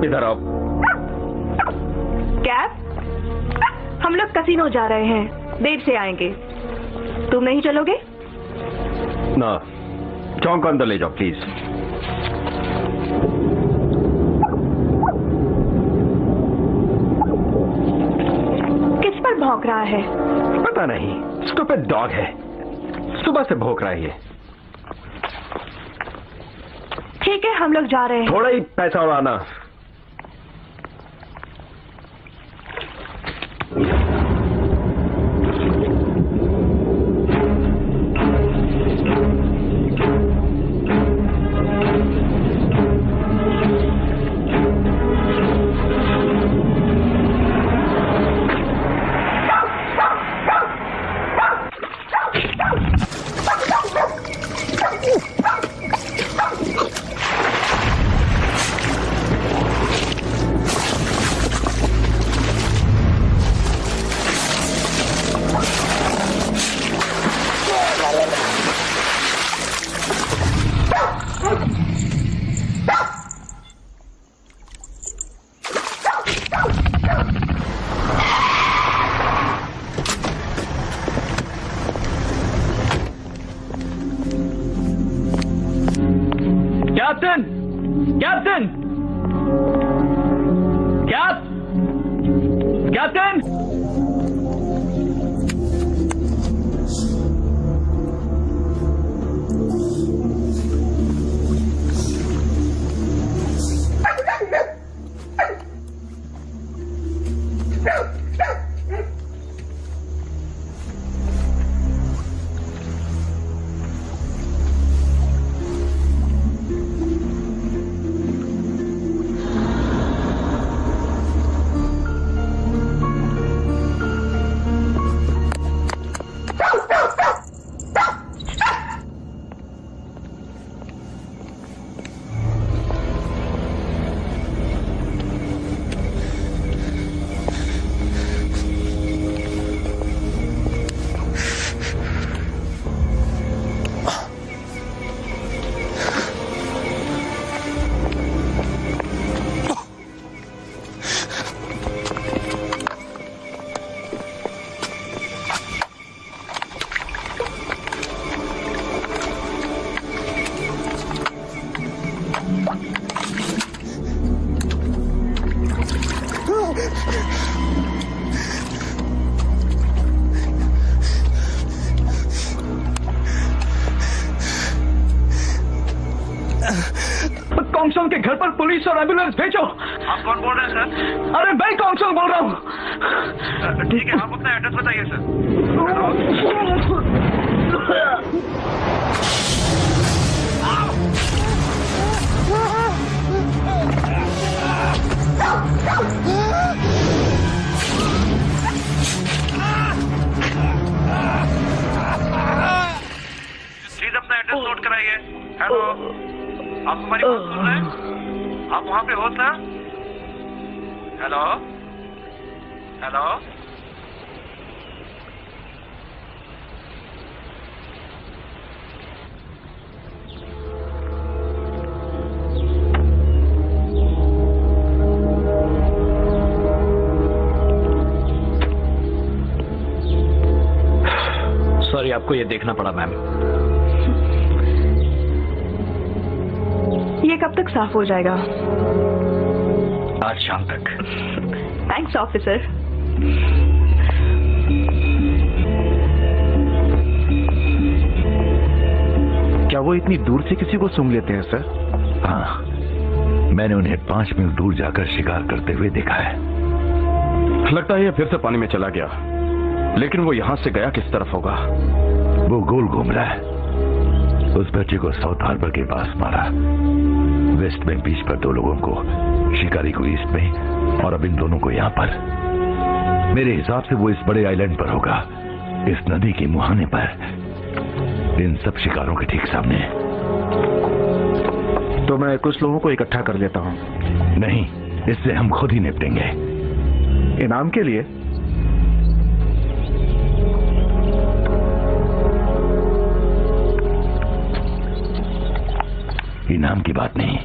इधर आओ। कैब, हम लोग कसिनो जा रहे हैं, देर से आएंगे। तुम नहीं चलोगे? ना, चौक को अंदर ले जाओ प्लीज। किस पर भौंक रहा है? पता नहीं, स्टूपिड डॉग है, सुबह से भौंक रहा है ये। ठीक है, हम लोग जा रहे हैं। थोड़ा ही पैसा उड़ाना। Captain, captain, captain. कॉन्सल के घर पर पुलिस और एम्बुलेंस भेजो। आप कौन बोल रहे हैं सर? अरे मैं कॉन्सल बोल रहा हूँ। ठीक है, आप अपना एड्रेस बताइए सर। प्लीज अपना एड्रेस नोट कराइए। हेलो, आप हमारी बात सुन रहे हैं? आप वहाँ पे हो सर? Hello hello. सॉरी, आपको ये देखना पड़ा मैम। ये कब तक साफ हो जाएगा? आज शाम तक। Thanks officer. क्या वो इतनी दूर से किसी को सूंघ लेते हैं सर? हाँ, मैंने उन्हें 5 मील दूर जाकर शिकार करते हुए देखा है। लगता है ये फिर से पानी में चला गया, लेकिन वो यहाँ से गया किस तरफ होगा? वो गोल घूम रहा है। उस बच्चे को साउथ हार्बर के पास मारा, वेस्ट में बीच पर 2 लोगों को, शिकारी को ईस्ट में और अब इन दोनों को यहाँ पर। मेरे हिसाब से वो इस बड़े आइलैंड पर होगा, इस नदी के मुहाने पर, इन सब शिकारों के ठीक सामने। तो मैं कुछ लोगों को इकट्ठा कर लेता हूँ। नहीं, इससे हम खुद ही निपटेंगे। इनाम के लिए? इनाम की बात नहीं,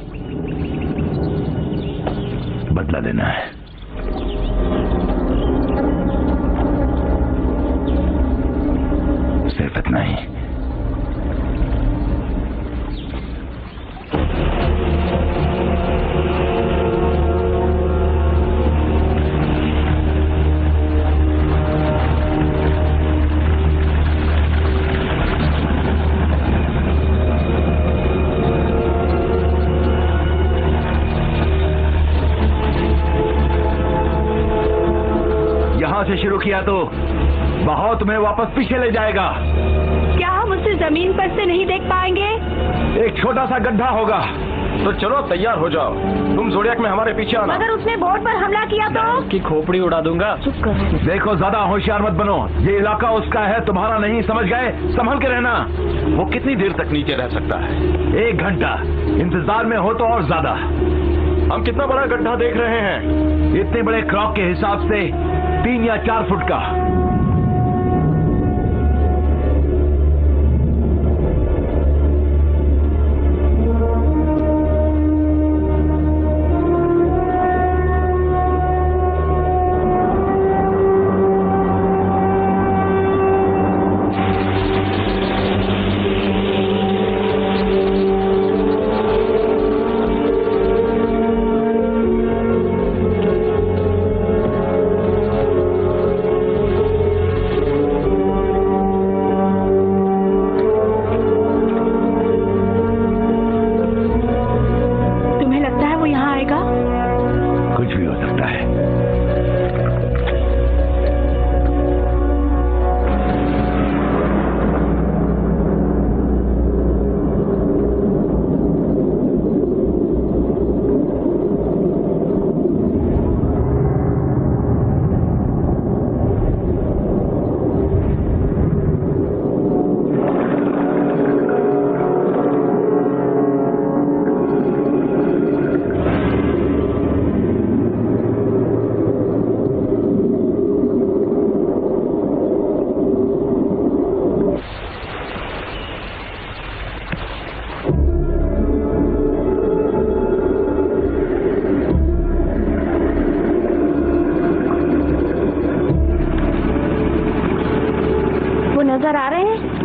बदला लेना है। सिर्फ इतना ही। से शुरू किया तो बहाव तुम्हें वापस पीछे ले जाएगा। क्या हम उसे जमीन पर से नहीं देख पाएंगे? एक छोटा सा गड्ढा होगा। तो चलो तैयार हो जाओ, तुम ज़ोडिएक में हमारे पीछे आना। अगर उसने बोट पर हमला किया तो? उसकी खोपड़ी उड़ा दूंगा। चुप करो। देखो, ज्यादा होशियार मत बनो, ये इलाका उसका है, तुम्हारा नहीं, समझ गए? संभल के रहना। वो कितनी देर तक नीचे रह सकता है? 1 घंटा, इंतजार में हो तो और ज्यादा। हम कितना बड़ा गड्ढा देख रहे हैं? इतने बड़े क्रॉक के हिसाब से 3 या 4 फुट का।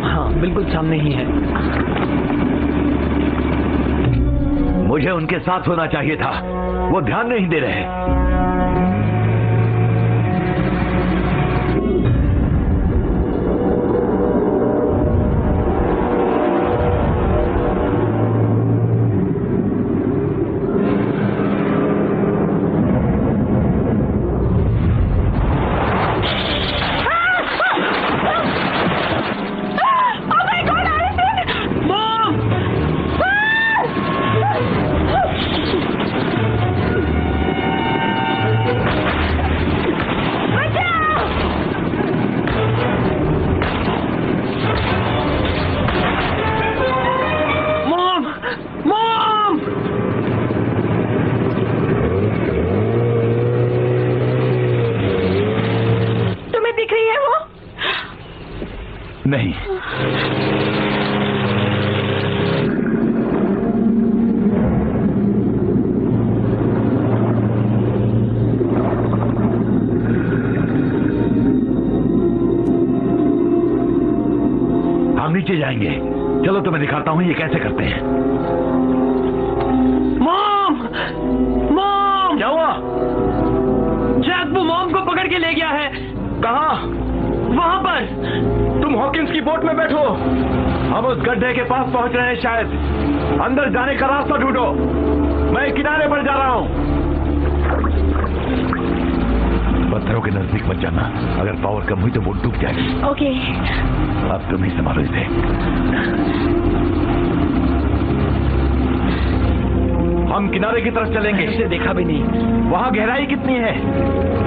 हाँ बिल्कुल सामने ही है। मुझे उनके साथ होना चाहिए था, वो ध्यान नहीं दे रहे। नहीं, हम नीचे जाएंगे। चलो तुम्हें दिखाता हूं ये कैसे करते हैं। मॉम! मॉम! क्या हुआ? जैक वो मॉम को पकड़ के ले गया है। कहाँ? वहां पर। तुम हॉकिंस की बोट में बैठो, हम उस गड्ढे के पास पहुंच रहे हैं। शायद अंदर जाने का रास्ता ढूंढो। मैं किनारे पर जा रहा हूं। पत्थरों के नजदीक मत जाना, अगर पावर कम हुई तो बोट डूब जाएगी। ओके। अब तुम ही संभालो इसे। हम किनारे की तरफ चलेंगे। इसे देखा भी नहीं। वहां गहराई कितनी है?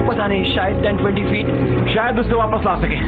पता नहीं, शायद 10-20 फीट। शायद उससे वापस ला सकें।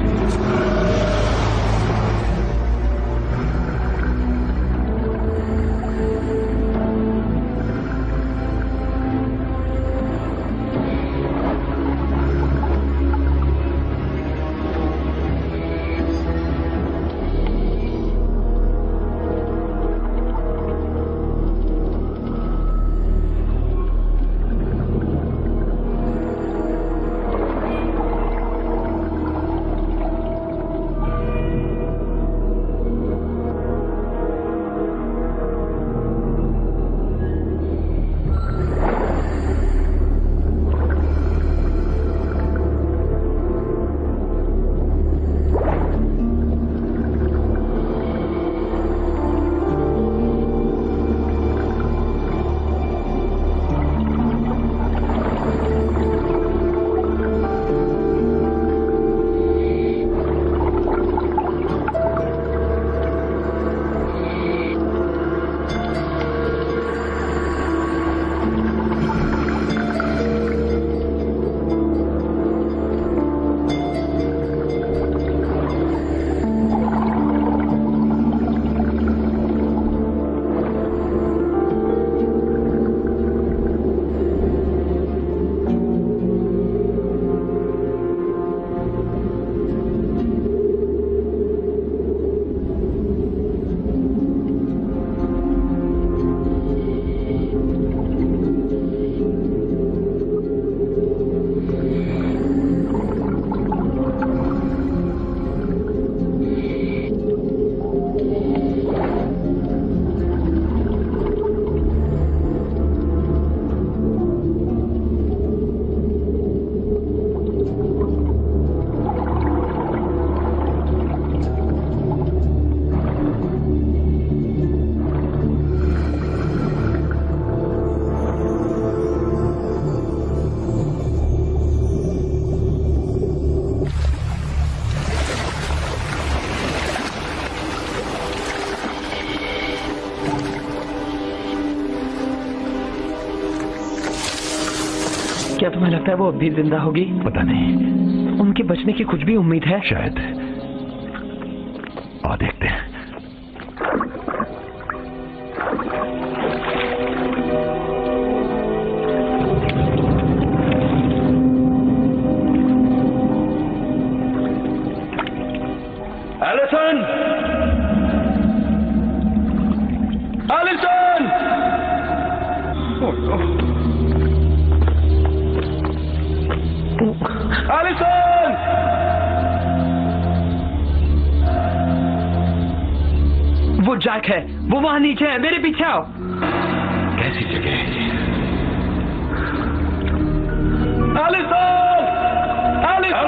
क्या तुम्हें लगता है वो अब भी जिंदा होगी? पता नहीं। उनके बचने की कुछ भी उम्मीद है? शायद। आ देखते हैं। एलिसन! एलिसन! एलिसन! वो जैक है, वो वहां नीचे है, मेरे पीछे आओ। कैसी जगह है ये? Allison! Allison!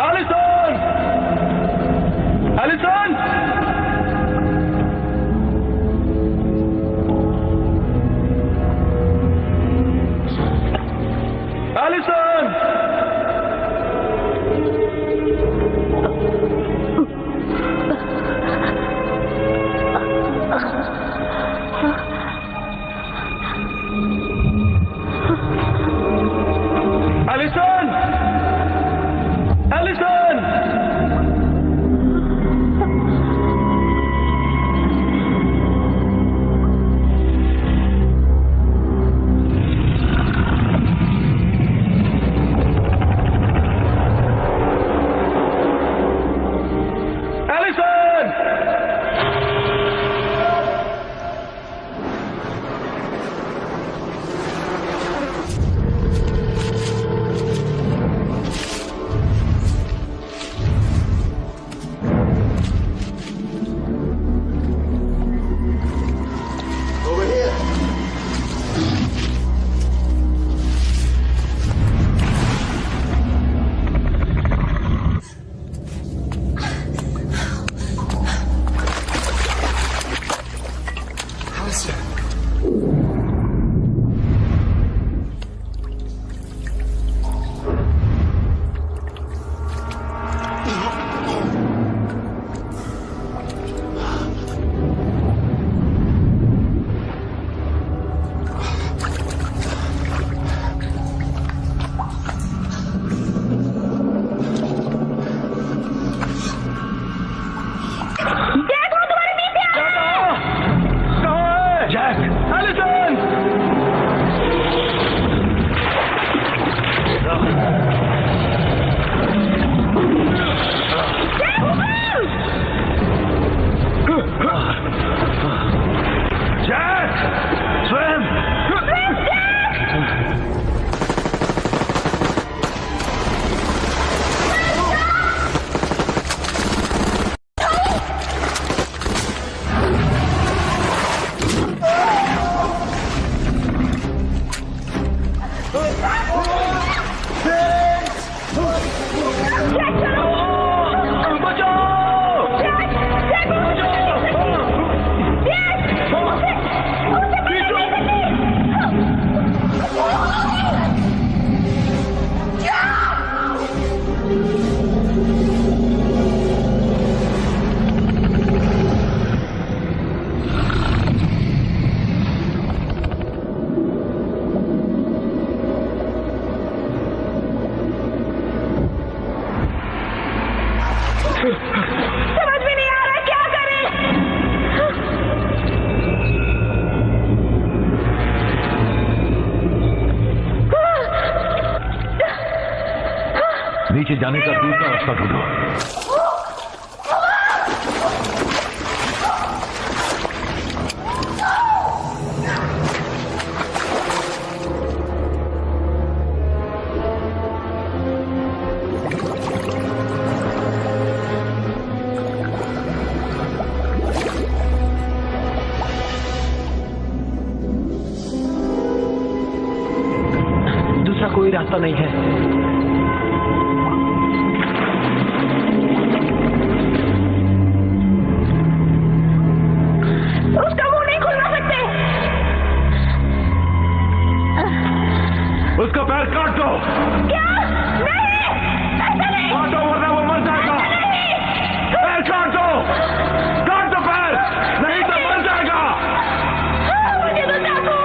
Allison! Allison! Allison! Allison! Allison! समझ में नहीं आ रहा क्या करें। नीचे जाने का दूसरा रास्ता ढूंढो। कोई रास्ता नहीं है। उसका मुंह नहीं खुलवा सकते। उसका पैर काट दो। क्या? नहीं, ऐसा नहीं। काटो वरना वो मर जाएगा। पैर काट दो पैर, नहीं तो मर जाएगा। मुझे तो चाकू।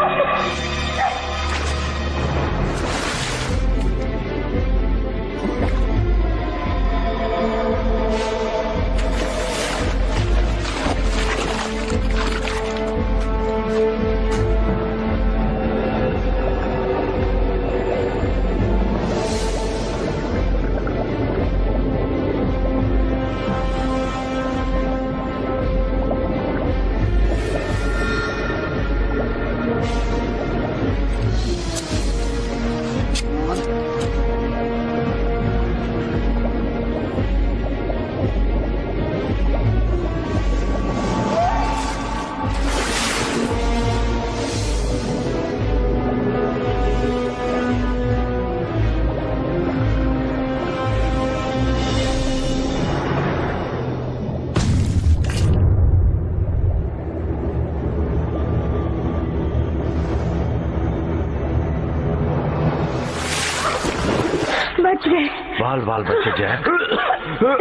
बच गए। बाल बाल बच्चे जैक।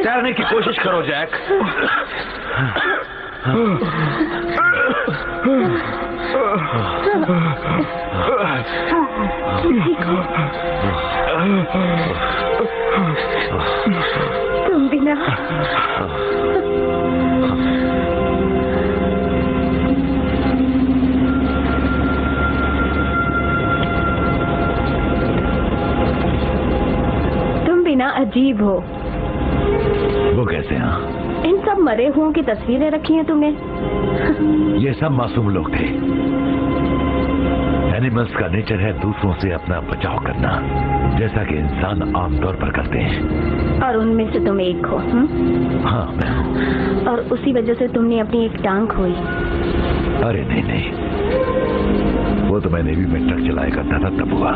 तैरने की कोशिश करो जैक। तुम बिना अजीब हो। वो कैसे हैं? इन सब मरे हुओं की तस्वीरें रखी हैं तुमने। ये सब मासूम लोग थे। एनिमल्स का नेचर है दूसरों से अपना बचाव करना, जैसा कि इंसान आमतौर पर करते हैं। और उनमें से तुम एक हो। हाँ मैं हूँ। और उसी वजह से तुमने अपनी एक टांग खोई। अरे नहीं नहीं, वो तो मैं नेवी में ट्रक चलाया करता था तब हुआ।